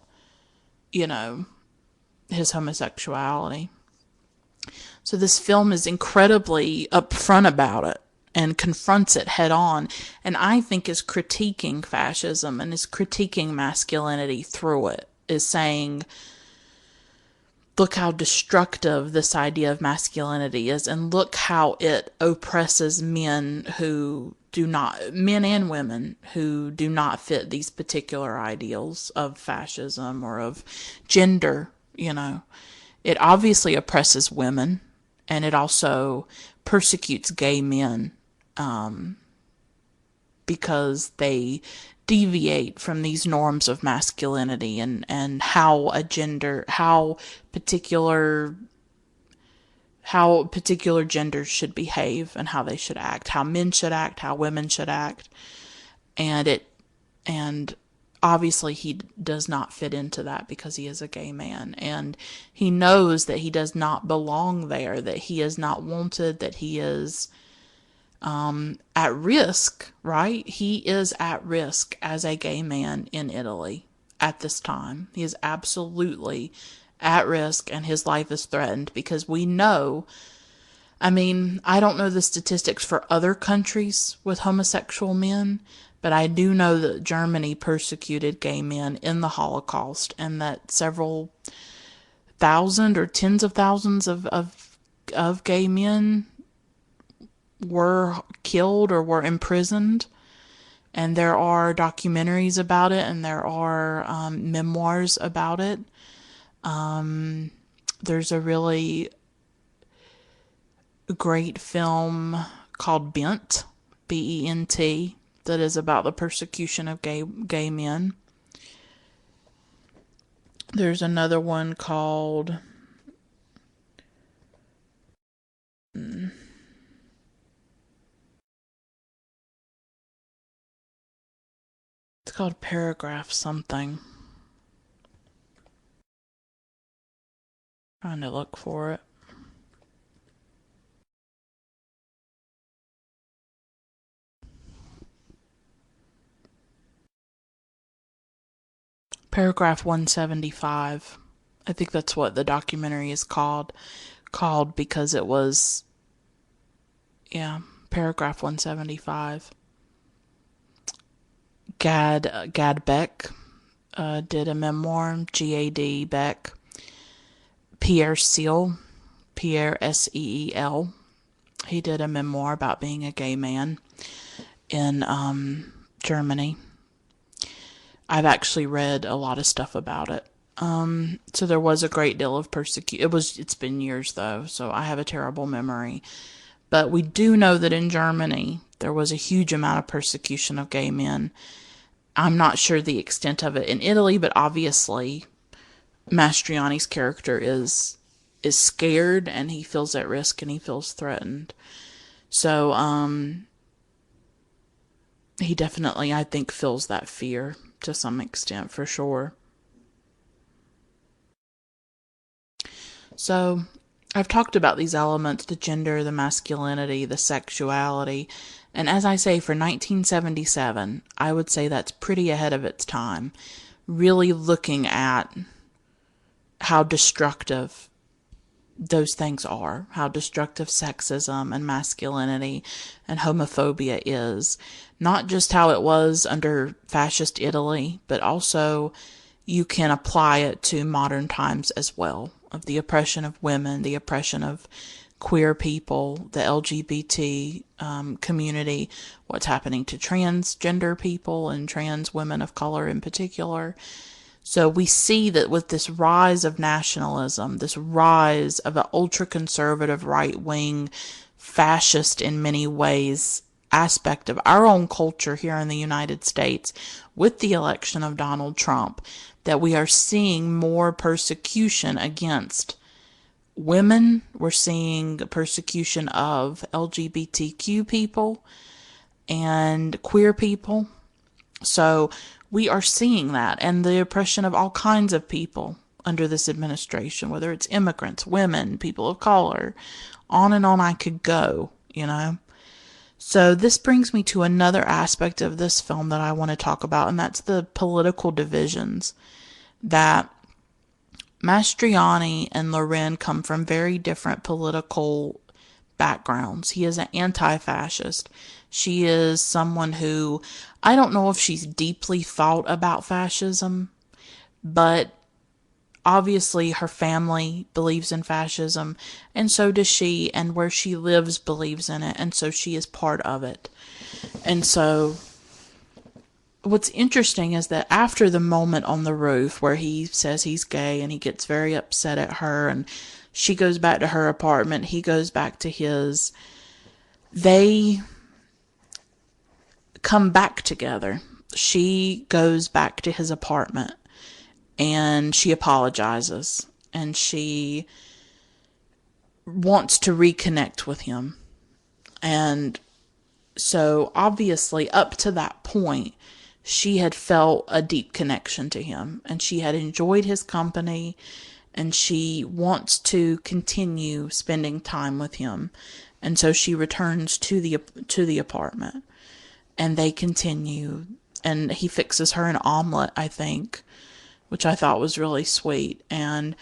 his homosexuality. So this film is incredibly upfront about it and confronts it head on, and I think is critiquing fascism and is critiquing masculinity through it, is saying, look how destructive this idea of masculinity is, and look how it oppresses men and women who do not fit these particular ideals of fascism or of gender. It obviously oppresses women, and it also persecutes gay men, because they deviate from these norms of masculinity and how particular genders should behave and how they should act, how men should act, how women should act. And obviously he does not fit into that because he is a gay man, and he knows that he does not belong there, that he is not wanted, that he is at risk, right? He is at risk as a gay man in Italy at this time. He is absolutely at risk, and his life is threatened because we know, I don't know the statistics for other countries with homosexual men, but I do know that Germany persecuted gay men in the Holocaust, and that several thousand or tens of thousands of gay men were killed or were imprisoned. And there are documentaries about it, and there are memoirs about it. There's a really great film called Bent, Bent, that is about the persecution of gay men. There's another one called it's called Paragraph something. Trying to look for it. Paragraph 175. I think that's what the documentary is called because it was, Paragraph 175. Gad Beck did a memoir, G.A.D. Beck. Pierre Seal, Pierre Seel, he did a memoir about being a gay man in Germany. I've actually read a lot of stuff about it. So there was a great deal of persecution. It's been years though, so I have a terrible memory. But we do know that in Germany there was a huge amount of persecution of gay men. I'm not sure the extent of it in Italy, but obviously Mastroianni's character is scared, and he feels at risk, and he feels threatened. So he definitely, I think, feels that fear to some extent, for sure. So I've talked about these elements, the gender, the masculinity, the sexuality, and as I say, for 1977, I would say that's pretty ahead of its time, really looking at how destructive those things are, how destructive sexism and masculinity and homophobia is. Not just how it was under fascist Italy, but also you can apply it to modern times as well, of the oppression of women, the oppression of queer people, the LGBT community, what's happening to transgender people and trans women of color in particular. So we see that with this rise of nationalism, this rise of an ultra-conservative, right-wing, fascist in many ways aspect of our own culture here in the United States, with the election of Donald Trump, that we are seeing more persecution against women. We're seeing persecution of LGBTQ people and queer people. So we are seeing that, and the oppression of all kinds of people under this administration, whether it's immigrants, women, people of color, on and on I could go, you know. So this brings me to another aspect of this film that I want to talk about, and that's the political divisions. That Mastroianni and Loren come from very different political backgrounds. He is an anti-fascist. She is someone who, I don't know if she's deeply thought about fascism, but obviously her family believes in fascism, and so does she, and where she lives believes in it, and so she is part of it. And so what's interesting is that after the moment on the roof where he says he's gay and he gets very upset at her, and she goes back to her apartment, he goes back to his, they come back together. She goes back to his apartment and she apologizes and she wants to reconnect with him. And so obviously up to that point, she had felt a deep connection to him and she had enjoyed his company, and she wants to continue spending time with him. And so she returns to the apartment, and they continue, and he fixes her an omelet, I think, which I thought was really sweet. And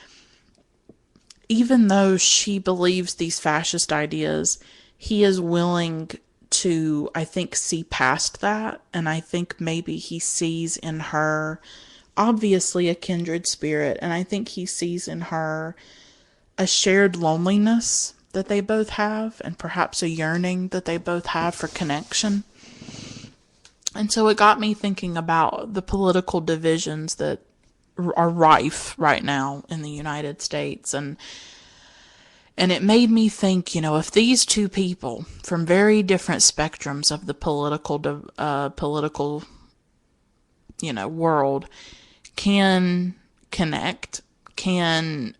even though she believes these fascist ideas, he is willing to, I think, see past that. And I think maybe he sees in her, obviously, a kindred spirit. And I think he sees in her a shared loneliness that they both have, and perhaps a yearning that they both have for connection. And so it got me thinking about the political divisions that are rife right now in the United States. And it made me think, you know, if these two people from very different spectrums of the political, you know, world can connect, can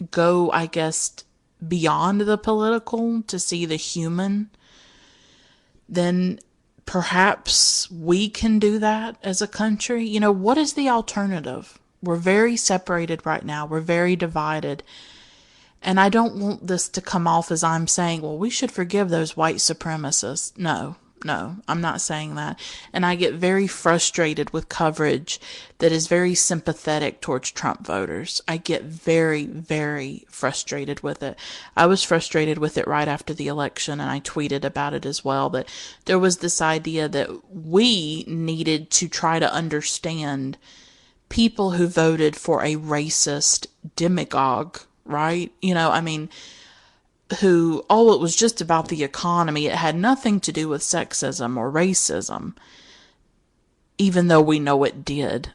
go, I guess, beyond the political to see the human, then perhaps we can do that as a country. You know, what is the alternative? We're very separated right now. We're very divided. And I don't want this to come off as I'm saying, well, we should forgive those white supremacists. No, I'm not saying that. And I get very frustrated with coverage that is very sympathetic towards Trump voters. I get very, very frustrated with it. I was frustrated with it right after the election, and I tweeted about it as well, that there was this idea that we needed to try to understand people who voted for a racist demagogue, right? You know, I mean, who, oh, it was just about the economy. It had nothing to do with sexism or racism, even though we know it did.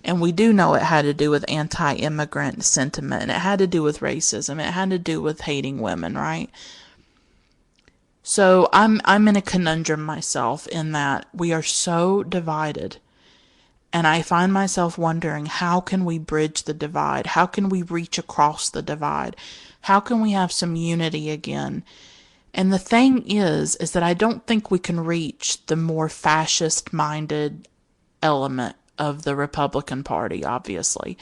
And we do know it had to do with anti-immigrant sentiment. It had to do with racism. It had to do with hating women, right? So I'm in a conundrum myself in that we are so divided. And I find myself wondering, how can we bridge the divide? How can we reach across the divide? How can we have some unity again? And the thing is that I don't think we can reach the more fascist-minded element of the Republican Party, obviously.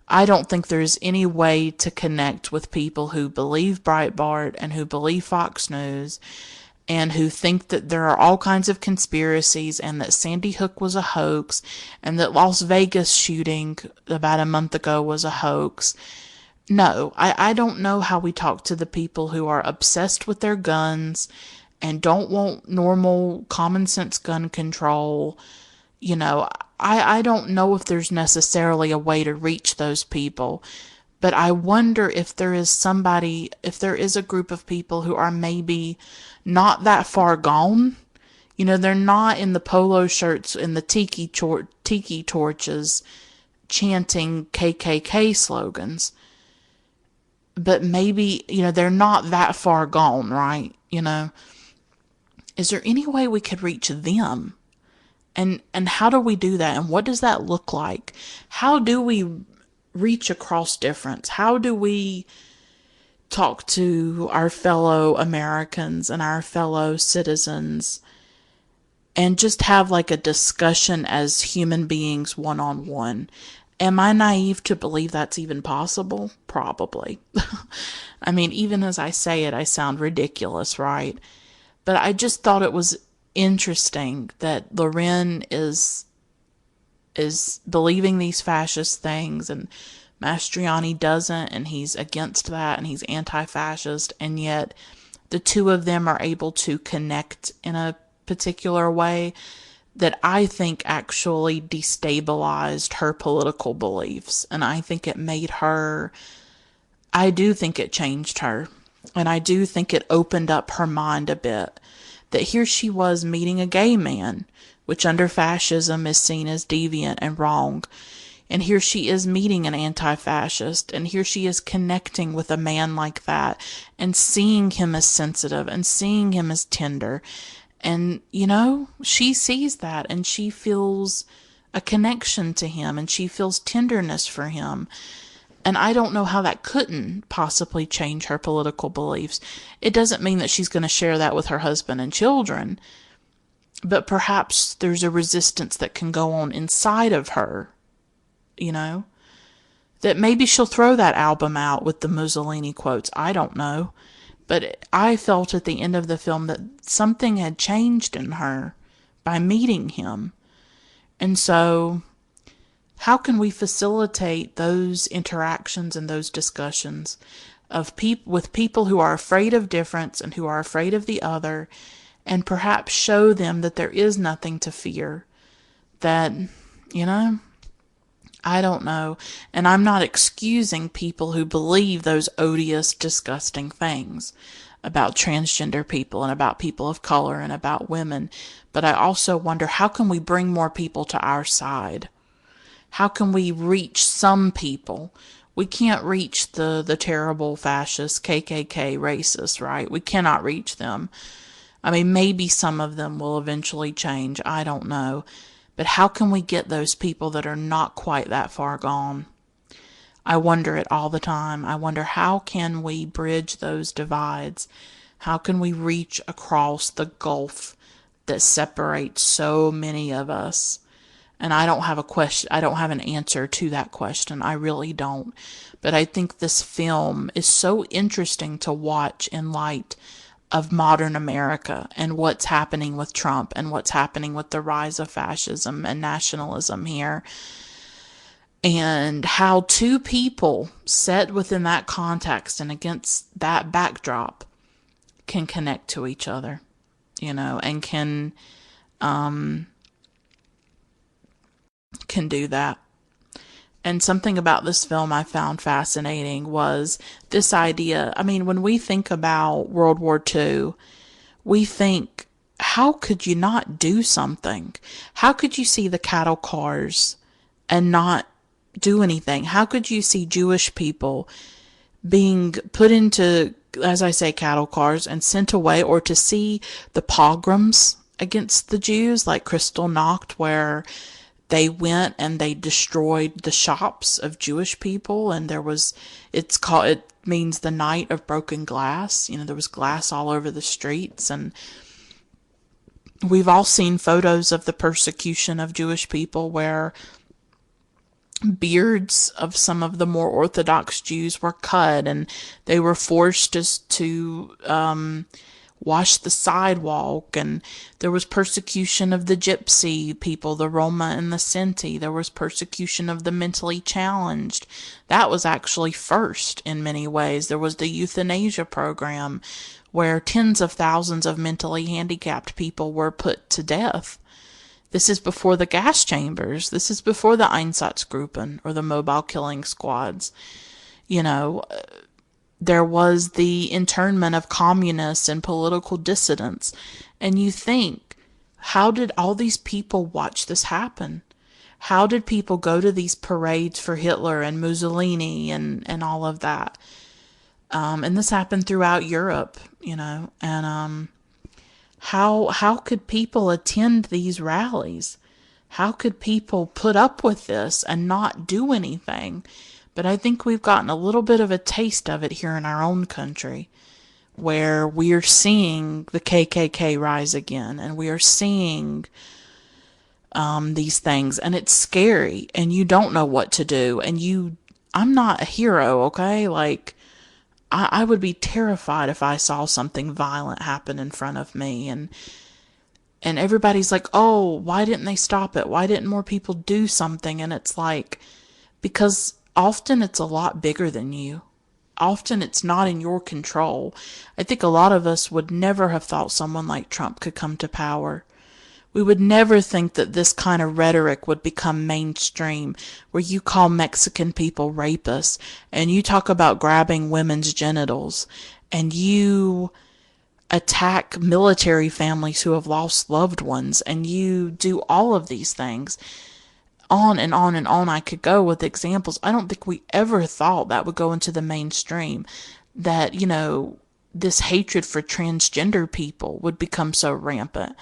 I don't think there's any way to connect with people who believe Breitbart and who believe Fox News and who think that there are all kinds of conspiracies and that Sandy Hook was a hoax and that Las Vegas shooting about a month ago was a hoax. No, I don't know how we talk to the people who are obsessed with their guns and don't want normal common sense gun control. You know, I don't know if there's necessarily a way to reach those people, but I wonder if there is somebody, if there is a group of people who are maybe not that far gone. You know, they're not in the polo shirts and the tiki torches chanting KKK slogans. But maybe, you know, they're not that far gone, right? You know, is there any way we could reach them? And how do we do that? And what does that look like? How do we reach across difference? How do we talk to our fellow Americans and our fellow citizens and just have like a discussion as human beings one on one? Am I naive to believe that's even possible? Probably. I mean, even as I say it, I sound ridiculous, right? But I just thought it was interesting that Loren is believing these fascist things and Mastroianni doesn't, and he's against that and he's anti-fascist, and yet the two of them are able to connect in a particular way that I think actually destabilized her political beliefs. And I think it made her, I do think it changed her. And I do think it opened up her mind a bit. That here she was meeting a gay man, which under fascism is seen as deviant and wrong. And here she is meeting an anti-fascist, and here she is connecting with a man like that, and seeing him as sensitive, and seeing him as tender. And, you know, she sees that, and she feels a connection to him, and she feels tenderness for him. And I don't know how that couldn't possibly change her political beliefs. It doesn't mean that she's going to share that with her husband and children, but perhaps there's a resistance that can go on inside of her, you know, that maybe she'll throw that album out with the Mussolini quotes. I don't know. But I felt at the end of the film that something had changed in her by meeting him. And so, how can we facilitate those interactions and those discussions of with people who are afraid of difference and who are afraid of the other, and perhaps show them that there is nothing to fear? That, you know, I don't know. And I'm not excusing people who believe those odious, disgusting things about transgender people and about people of color and about women. But I also wonder, how can we bring more people to our side? How can we reach some people? We can't reach the terrible fascist, KKK racists, right? We cannot reach them. I mean, maybe some of them will eventually change. I don't know. But how can we get those people that are not quite that far gone? I wonder it all the time. I wonder, how can we bridge those divides? How can we reach across the gulf that separates so many of us? And I don't have a question. I don't have an answer to that question. I really don't. But I think this film is so interesting to watch in light of modern America and what's happening with Trump and what's happening with the rise of fascism and nationalism here. And how two people set within that context and against that backdrop can connect to each other, you know, and can do that. And something about this film I found fascinating was this idea. I mean, when we think about World War II, we think, how could you not do something? How could you see the cattle cars and not do anything? How could you see Jewish people being put into, as I say, cattle cars and sent away, or to see the pogroms against the Jews like Kristallnacht, where they went and they destroyed the shops of Jewish people, and it means the night of broken glass. You know, there was glass all over the streets, and we've all seen photos of the persecution of Jewish people where beards of some of the more Orthodox Jews were cut, and they were forced to washed the sidewalk, and there was persecution of the gypsy people, the Roma and the Sinti. There was persecution of the mentally challenged. That was actually first in many ways. There was the euthanasia program where tens of thousands of mentally handicapped people were put to death. This is before the gas chambers. This is before the Einsatzgruppen or the mobile killing squads. You know, there was the internment of communists and political dissidents. And you think, how did all these people watch this happen? How did people go to these parades for Hitler and Mussolini and all of that? And this happened throughout Europe, you know, and how could people attend these rallies? How could people put up with this and not do anything? But I think we've gotten a little bit of a taste of it here in our own country, where we are seeing the KKK rise again, and we are seeing these things, and it's scary, and you don't know what to do, and I'm not a hero, okay? Like, I would be terrified if I saw something violent happen in front of me, and everybody's like, oh, why didn't they stop it? Why didn't more people do something? And it's like, because often it's a lot bigger than you. Often it's not in your control. I think a lot of us would never have thought someone like Trump could come to power. We would never think that this kind of rhetoric would become mainstream, where you call Mexican people rapists, and you talk about grabbing women's genitals, and you attack military families who have lost loved ones, and you do all of these things. On and on and on I could go with examples. I don't think we ever thought that would go into the mainstream, that, you know, this hatred for transgender people would become so rampant,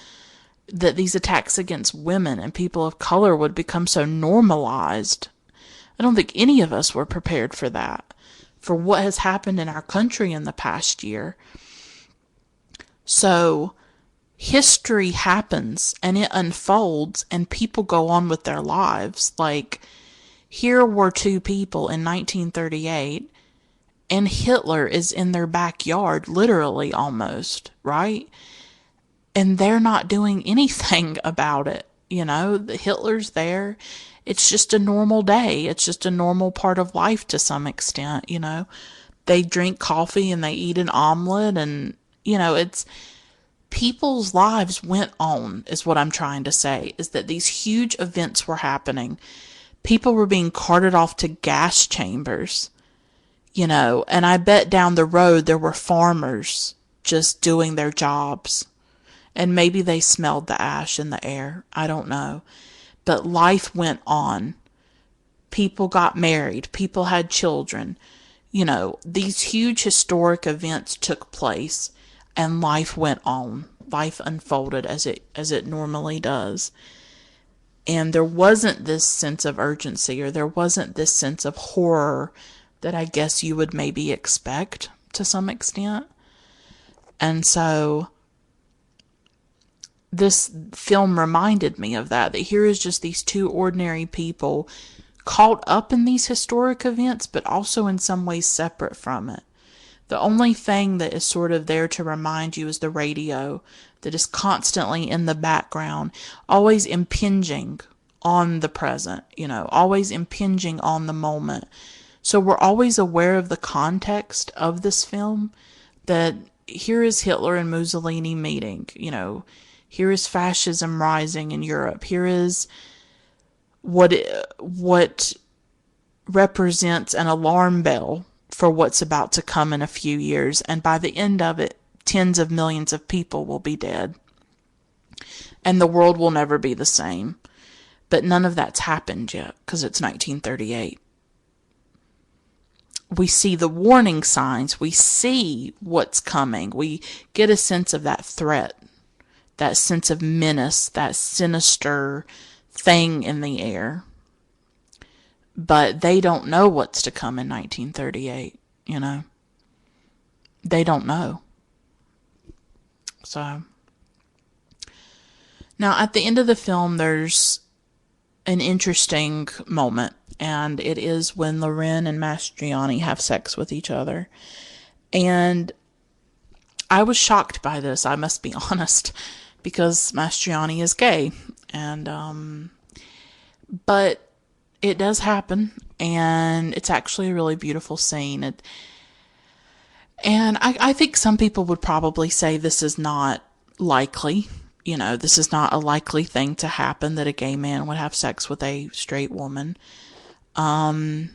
that these attacks against women and people of color would become so normalized. I don't think any of us were prepared for that, for what has happened in our country in the past year. So history happens and it unfolds and people go on with their lives. Like, here were two people in 1938 and Hitler is in their backyard, literally almost, right? And they're not doing anything about it. You know, Hitler's there. It's just a normal day. It's just a normal part of life to some extent, you know. They drink coffee and they eat an omelet, and, you know, it's, people's lives went on, is what I'm trying to say, is that these huge events were happening. People were being carted off to gas chambers, you know, and I bet down the road there were farmers just doing their jobs. And maybe they smelled the ash in the air. I don't know. But life went on. People got married. People had children. You know, these huge historic events took place and life went on. Life unfolded as it normally does. And there wasn't this sense of urgency, or there wasn't this sense of horror that I guess you would maybe expect to some extent. And so this film reminded me of that here is just these two ordinary people caught up in these historic events, but also in some ways separate from it. The only thing that is sort of there to remind you is the radio that is constantly in the background, always impinging on the present, you know, always impinging on the moment. So we're always aware of the context of this film, that here is Hitler and Mussolini meeting, you know, here is fascism rising in Europe. Here is what represents an alarm bell for what's about to come in a few years. And by the end of it, tens of millions of people will be dead. And the world will never be the same. But none of that's happened yet, because it's 1938. We see the warning signs. We see what's coming. We get a sense of that threat, that sense of menace, that sinister thing in the air. But they don't know what's to come in 1938, you know. They don't know. So, now at the end of the film, there's an interesting moment, and it is when Loren and Mastroianni have sex with each other. And I was shocked by this, I must be honest, because Mastroianni is gay. And, but it does happen, and it's actually a really beautiful scene. And I think some people would probably say this is not likely. You know, this is not a likely thing to happen, that a gay man would have sex with a straight woman. I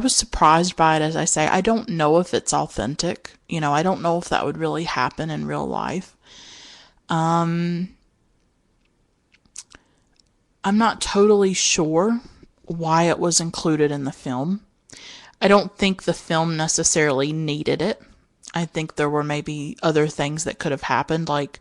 was surprised by it, as I say. I don't know if it's authentic. You know, I don't know if that would really happen in real life. I'm not totally sure why it was included in the film. I don't think the film necessarily needed it. I think there were maybe other things that could have happened, like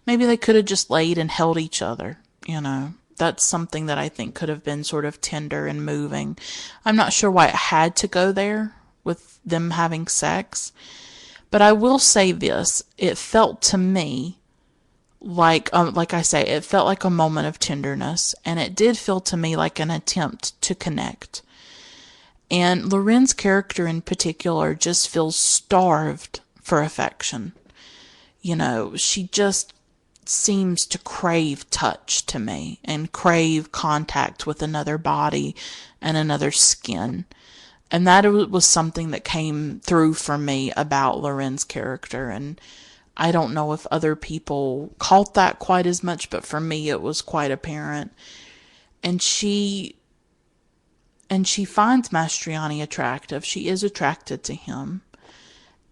maybe they could have just laid and held each other, you know. That's something that I think could have been sort of tender and moving. I'm not sure why it had to go there with them having sex, but I will say this. It felt to me like I say, it felt like a moment of tenderness, and it did feel to me like an attempt to connect. And Loren's character in particular just feels starved for affection. You know, she just seems to crave touch to me and crave contact with another body and another skin. And that was something that came through for me about Loren's character. And I don't know if other people caught that quite as much, but for me it was quite apparent. And she finds Mastroianni attractive. She is attracted to him.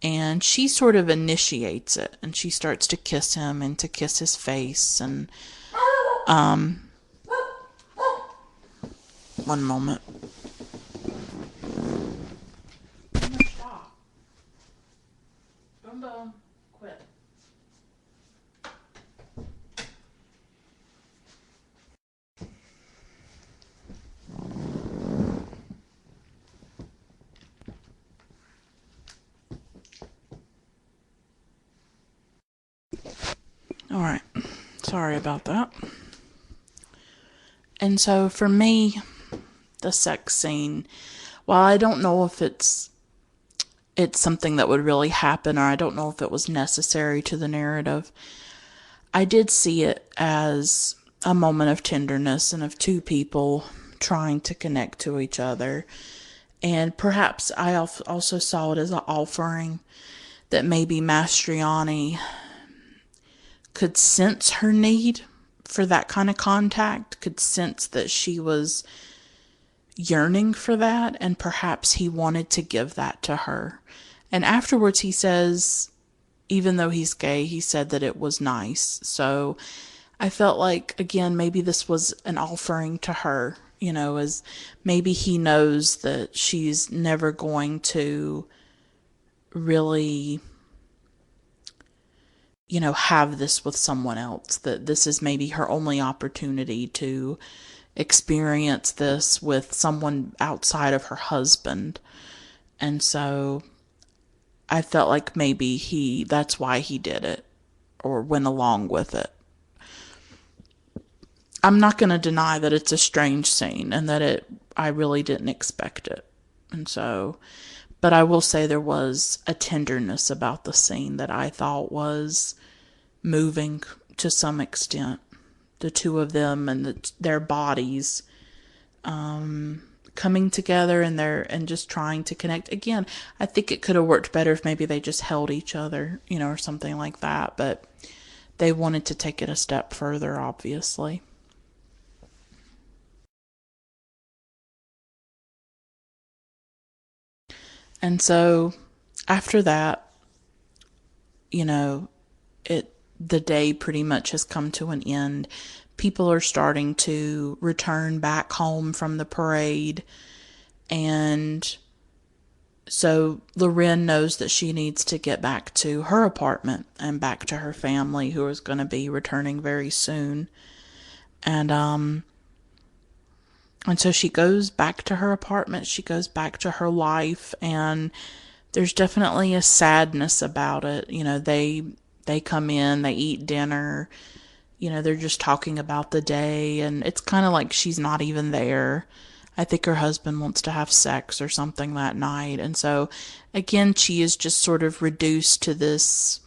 And she sort of initiates it, and she starts to kiss him and to kiss his face. And one moment. Stop. Boom boom. Quit. Alright. Sorry about that. And so for me, the sex scene, while I don't know if it's something that would really happen, or I don't know if it was necessary to the narrative, I did see it as a moment of tenderness and of two people trying to connect to each other. And perhaps I also saw it as an offering that maybe Mastroianni could sense her need for that kind of contact, could sense that she was yearning for that, and perhaps he wanted to give that to her. And afterwards he says, even though he's gay, he said that it was nice. So I felt like, again, maybe this was an offering to her, you know, as maybe he knows that she's never going to really, you know, have this with someone else, that this is maybe her only opportunity to experience this with someone outside of her husband. And so I felt like maybe that's why he did it, or went along with it. I'm not going to deny that it's a strange scene, and that I really didn't expect it. And so, but I will say there was a tenderness about the scene that I thought was moving to some extent. The two of them and their bodies coming together, and just trying to connect. Again, I think it could have worked better if maybe they just held each other, you know, or something like that. But they wanted to take it a step further, obviously. And so after that, you know, the day pretty much has come to an end. People are starting to return back home from the parade, and so Loren knows that she needs to get back to her apartment and back to her family, who is going to be returning very soon. And so she goes back to her apartment, she goes back to her life, and there's definitely a sadness about it. You know, they come in, they eat dinner, you know, they're just talking about the day, and it's kind of like she's not even there. I think her husband wants to have sex or something that night. And so, again, she is just sort of reduced to this,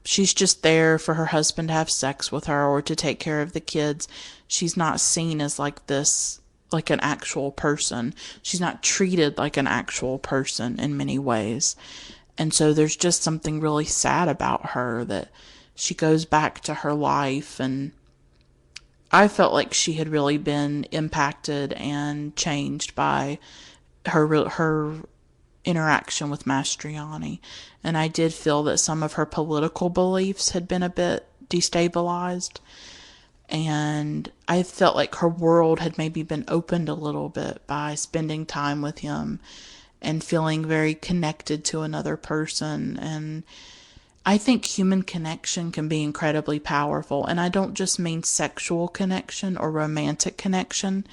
she's just there for her husband to have sex with her or to take care of the kids. She's not seen as like this, like an actual person. She's not treated like an actual person in many ways. And so there's just something really sad about her that she goes back to her life, and I felt like she had really been impacted and changed by her interaction with Mastroianni. And I did feel that some of her political beliefs had been a bit destabilized. And I felt like her world had maybe been opened a little bit by spending time with him and feeling very connected to another person. And I think human connection can be incredibly powerful. And I don't just mean sexual connection or romantic connection,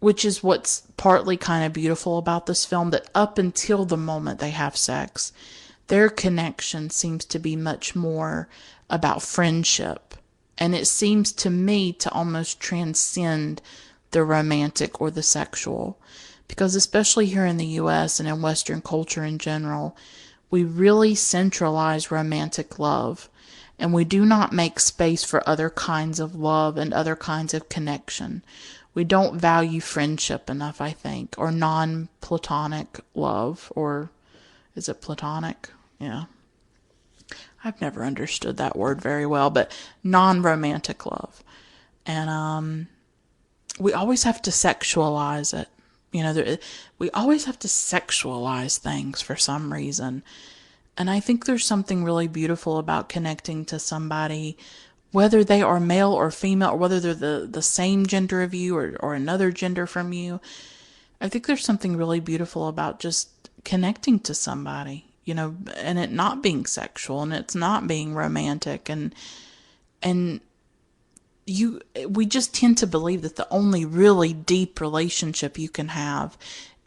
which is what's partly kind of beautiful about this film, that up until the moment they have sex, their connection seems to be much more about friendship. And it seems to me to almost transcend the romantic or the sexual. Because especially here in the US and in Western culture in general, we really centralize romantic love. And we do not make space for other kinds of love and other kinds of connection. We don't value friendship enough, I think, or non-platonic love, or is it platonic? Yeah. I've never understood that word very well, but non-romantic love. And we always have to sexualize it. We always have to sexualize things for some reason. And I think there's something really beautiful about connecting to somebody, whether they are male or female, or whether they're the same gender of you or another gender from you. I think there's something really beautiful about just connecting to somebody, and it not being sexual and it's not being romantic. And we just tend to believe that the only really deep relationship you can have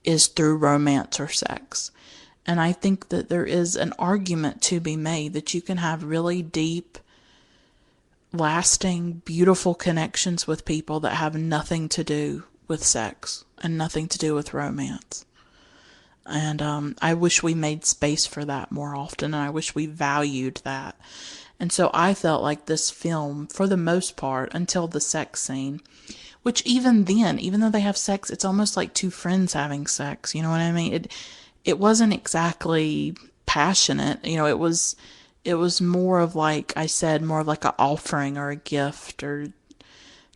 is through romance or sex. And I think that there is an argument to be made that you can have really deep, lasting, beautiful connections with people that have nothing to do with sex and nothing to do with romance. And I wish we made space for that more often, and I wish we valued that. And so I felt like this film, for the most part, until the sex scene, which even then, even though they have sex, it's almost like two friends having sex. You know what I mean? It wasn't exactly passionate. It was more of, like I said, more of like an offering or a gift, or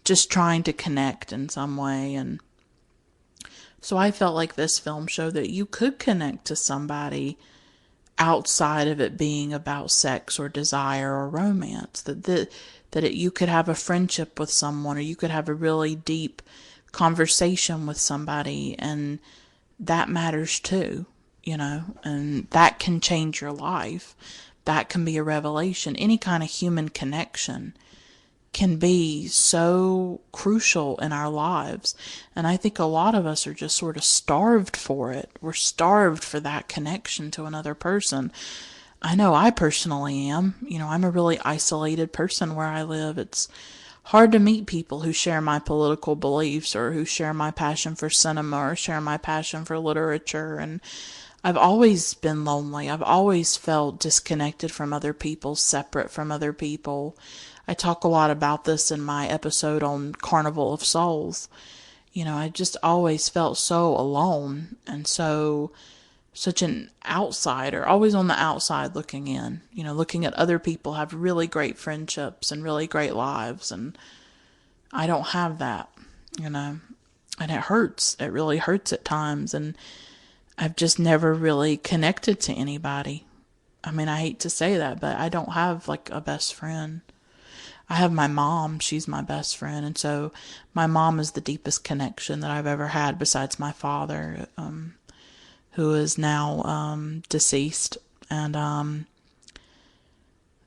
just trying to connect in some way. And so I felt like this film showed that you could connect to somebody outside of it being about sex or desire or romance. You could have a friendship with someone, or you could have a really deep conversation with somebody, and that matters too, and that can change your life. That can be a revelation. Any kind of human connection can be so crucial in our lives. And I think a lot of us are just sort of starved for it. We're starved for that connection to another person. I know I personally am. I'm a really isolated person where I live. It's hard to meet people who share my political beliefs, or who share my passion for cinema, or share my passion for literature. And I've always been lonely. I've always felt disconnected from other people, separate from other people. I talk a lot about this in my episode on Carnival of Souls. I just always felt so alone, and such an outsider, always on the outside looking in, looking at other people have really great friendships and really great lives, and I don't have that, and it hurts. It really hurts at times, and I've just never really connected to anybody. I mean, I hate to say that, but I don't have like a best friend. I have my mom. She's my best friend. And so my mom is the deepest connection that I've ever had, besides my father, who is now deceased. And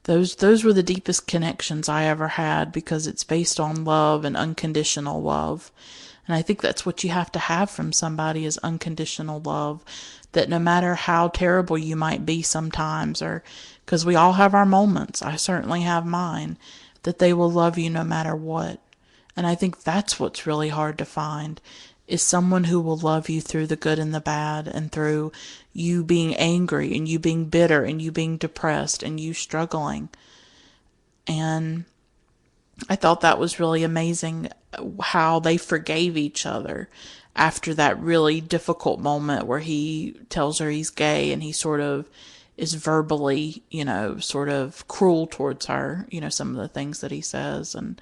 those were the deepest connections I ever had, because it's based on love and unconditional love. And I think that's what you have to have from somebody, is unconditional love. That no matter how terrible you might be sometimes, or because we all have our moments, I certainly have mine, that they will love you no matter what. And I think that's what's really hard to find, is someone who will love you through the good and the bad, and through you being angry and you being bitter and you being depressed and you struggling. And I thought that was really amazing how they forgave each other after that really difficult moment where he tells her he's gay, and he sort of is verbally, sort of cruel towards her, some of the things that he says. And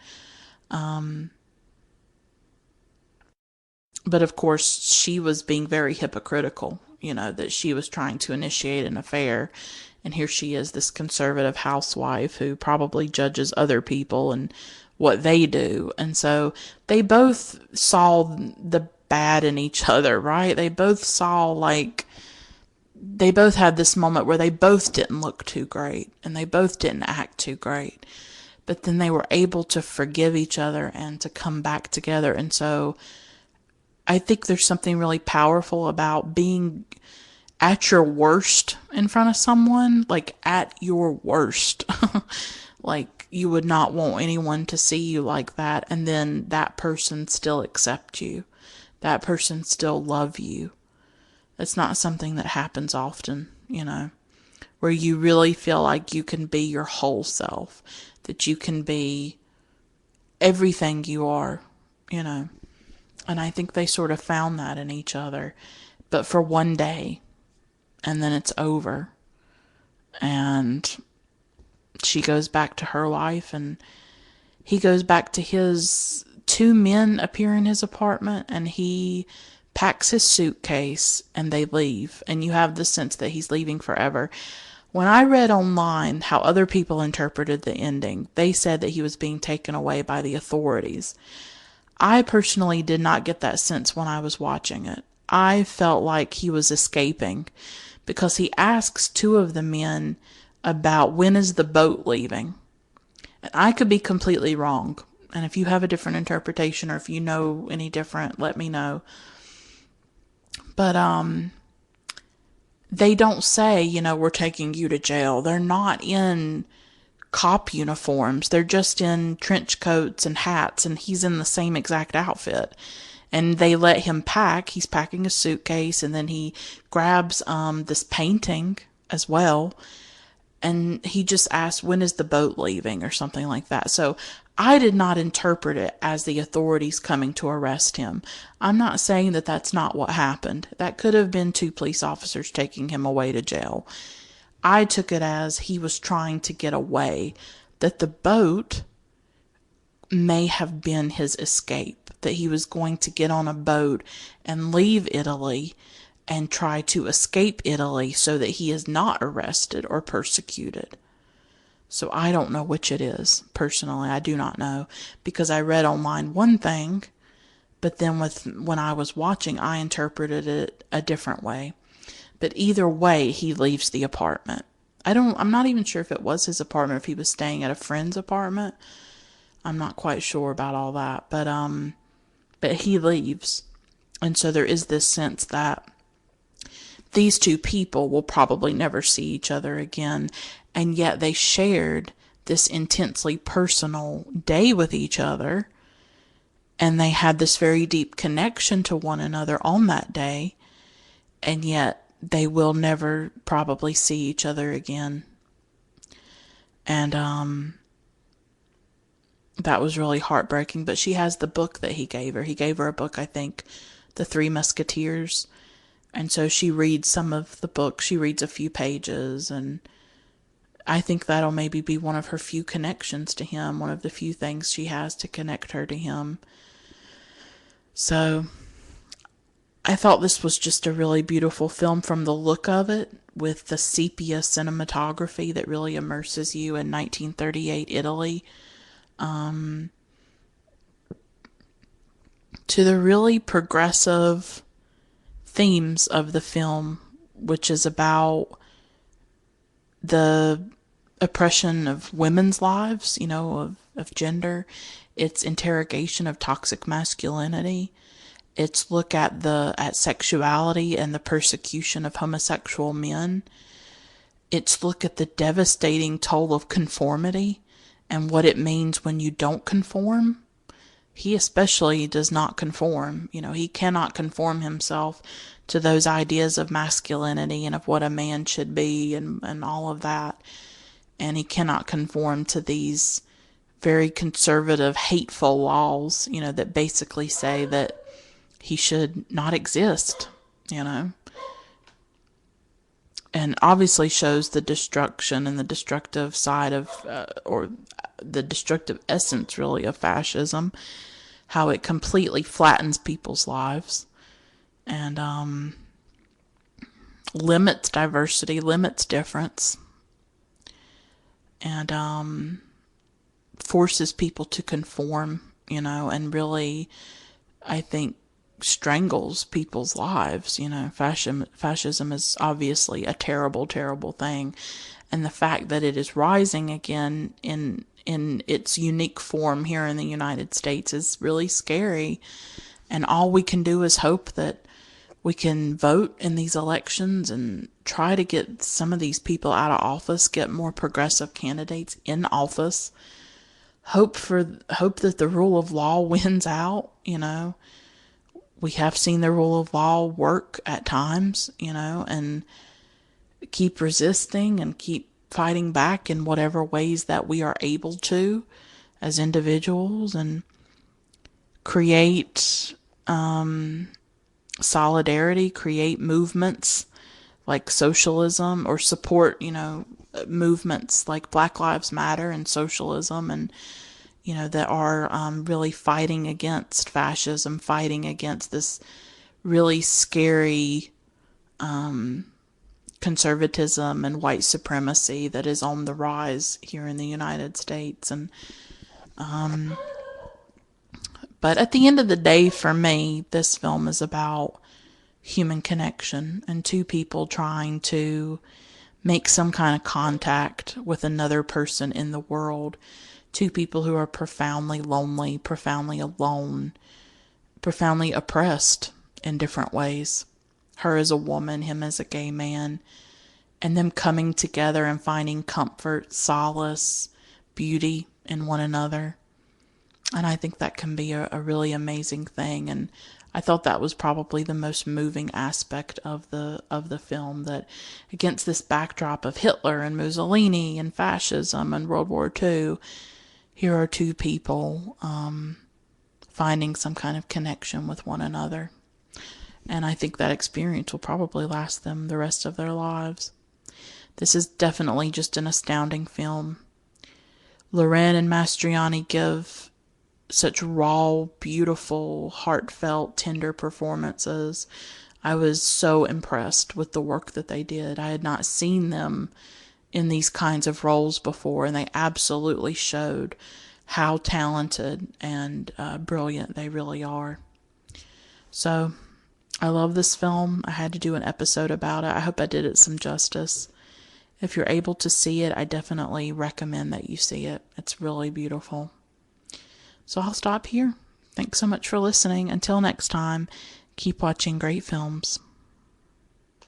but of course she was being very hypocritical, that she was trying to initiate an affair, and here she is, this conservative housewife who probably judges other people and what they do. And so they both saw the bad in each other, right? They both saw, like, they both had this moment where they both didn't look too great and they both didn't act too great, but then they were able to forgive each other and to come back together. And so I think there's something really powerful about being at your worst in front of someone, like at your worst. Like, you would not want anyone to see you like that, and then that person still accept you. That person still love you. It's not something that happens often, where you really feel like you can be your whole self, that you can be everything you are, And I think they sort of found that in each other, but for one day, and then it's over. And she goes back to her life, and he goes back to his. Two men appear in his apartment, and he packs his suitcase and they leave. And you have the sense that he's leaving forever. When I read online how other people interpreted the ending, they said that he was being taken away by the authorities. I personally did not get that sense when I was watching it. I felt like he was escaping, because he asks two of the men about when is the boat leaving. And I could be completely wrong. And if you have a different interpretation, or if you know any different, let me know. But they don't say, we're taking you to jail. They're not in cop uniforms. They're just in trench coats and hats, and he's in the same exact outfit. And they let him pack. He's packing a suitcase, and then he grabs this painting as well. And he just asks, when is the boat leaving, or something like that. So I did not interpret it as the authorities coming to arrest him. I'm not saying that that's not what happened. That could have been two police officers taking him away to jail. I took it as he was trying to get away, that the boat may have been his escape, that he was going to get on a boat and leave Italy and try to escape Italy so that he is not arrested or persecuted. So I don't know which it is. Personally, I do not know, because I read online one thing, but then when I was watching, I interpreted it a different way. But either way, he leaves the apartment. I'm not even sure if it was his apartment, if he was staying at a friend's apartment. I'm not quite sure about all that, but he leaves. And so there is this sense that these two people will probably never see each other again, and yet they shared this intensely personal day with each other, and they had this very deep connection to one another on that day, and yet they will never probably see each other again. And that was really heartbreaking. But she has the book that he gave her. He gave her a book, I think, The Three Musketeers. And so she reads some of the book. She reads a few pages, and I think that'll maybe be one of her few connections to him, one of the few things she has to connect her to him. So I thought this was just a really beautiful film from the look of it, with the sepia cinematography that really immerses you in 1938 Italy, to the really progressive themes of the film, which is about the oppression of women's lives, of gender, its interrogation of toxic masculinity, its look at sexuality and the persecution of homosexual men, its look at the devastating toll of conformity and what it means when you don't conform. he especially does not conform. He cannot conform himself to those ideas of masculinity and of what a man should be and all of that. And he cannot conform to these very conservative, hateful laws, that basically say that he should not exist, And obviously shows the destruction and the destructive side of, or the destructive essence, really, of fascism. How it completely flattens people's lives and limits diversity, limits difference, and forces people to conform, and really, I think, strangles people's lives. Fascism is obviously a terrible, terrible thing. And the fact that it is rising again in its unique form here in the United States is really scary. And all we can do is hope that we can vote in these elections and try to get some of these people out of office, get more progressive candidates in office. Hope that the rule of law wins out. We have seen the rule of law work at times, and keep resisting and keep fighting back in whatever ways that we are able to as individuals, and create solidarity, create movements like socialism, or support, movements like Black Lives Matter and socialism, and that are really fighting against fascism, fighting against this really scary conservatism and white supremacy that is on the rise here in the United States. And but at the end of the day, for me, this film is about human connection and two people trying to make some kind of contact with another person in the world. Two people who are profoundly lonely, profoundly alone, profoundly oppressed in different ways. Her as a woman, him as a gay man, and them coming together and finding comfort, solace, beauty in one another. And I think that can be a really amazing thing. And I thought that was probably the most moving aspect of the film, that against this backdrop of Hitler and Mussolini and fascism and World War II, here are two people finding some kind of connection with one another. And I think that experience will probably last them the rest of their lives. This is definitely just an astounding film. Loren and Mastroianni give such raw, beautiful, heartfelt, tender performances. I was so impressed with the work that they did. I had not seen them in these kinds of roles before, and they absolutely showed how talented and brilliant they really are. So, I love this film. I had to do an episode about it. I hope I did it some justice. If you're able to see it, I definitely recommend that you see it. It's really beautiful. So I'll stop here. Thanks so much for listening. Until next time, keep watching great films.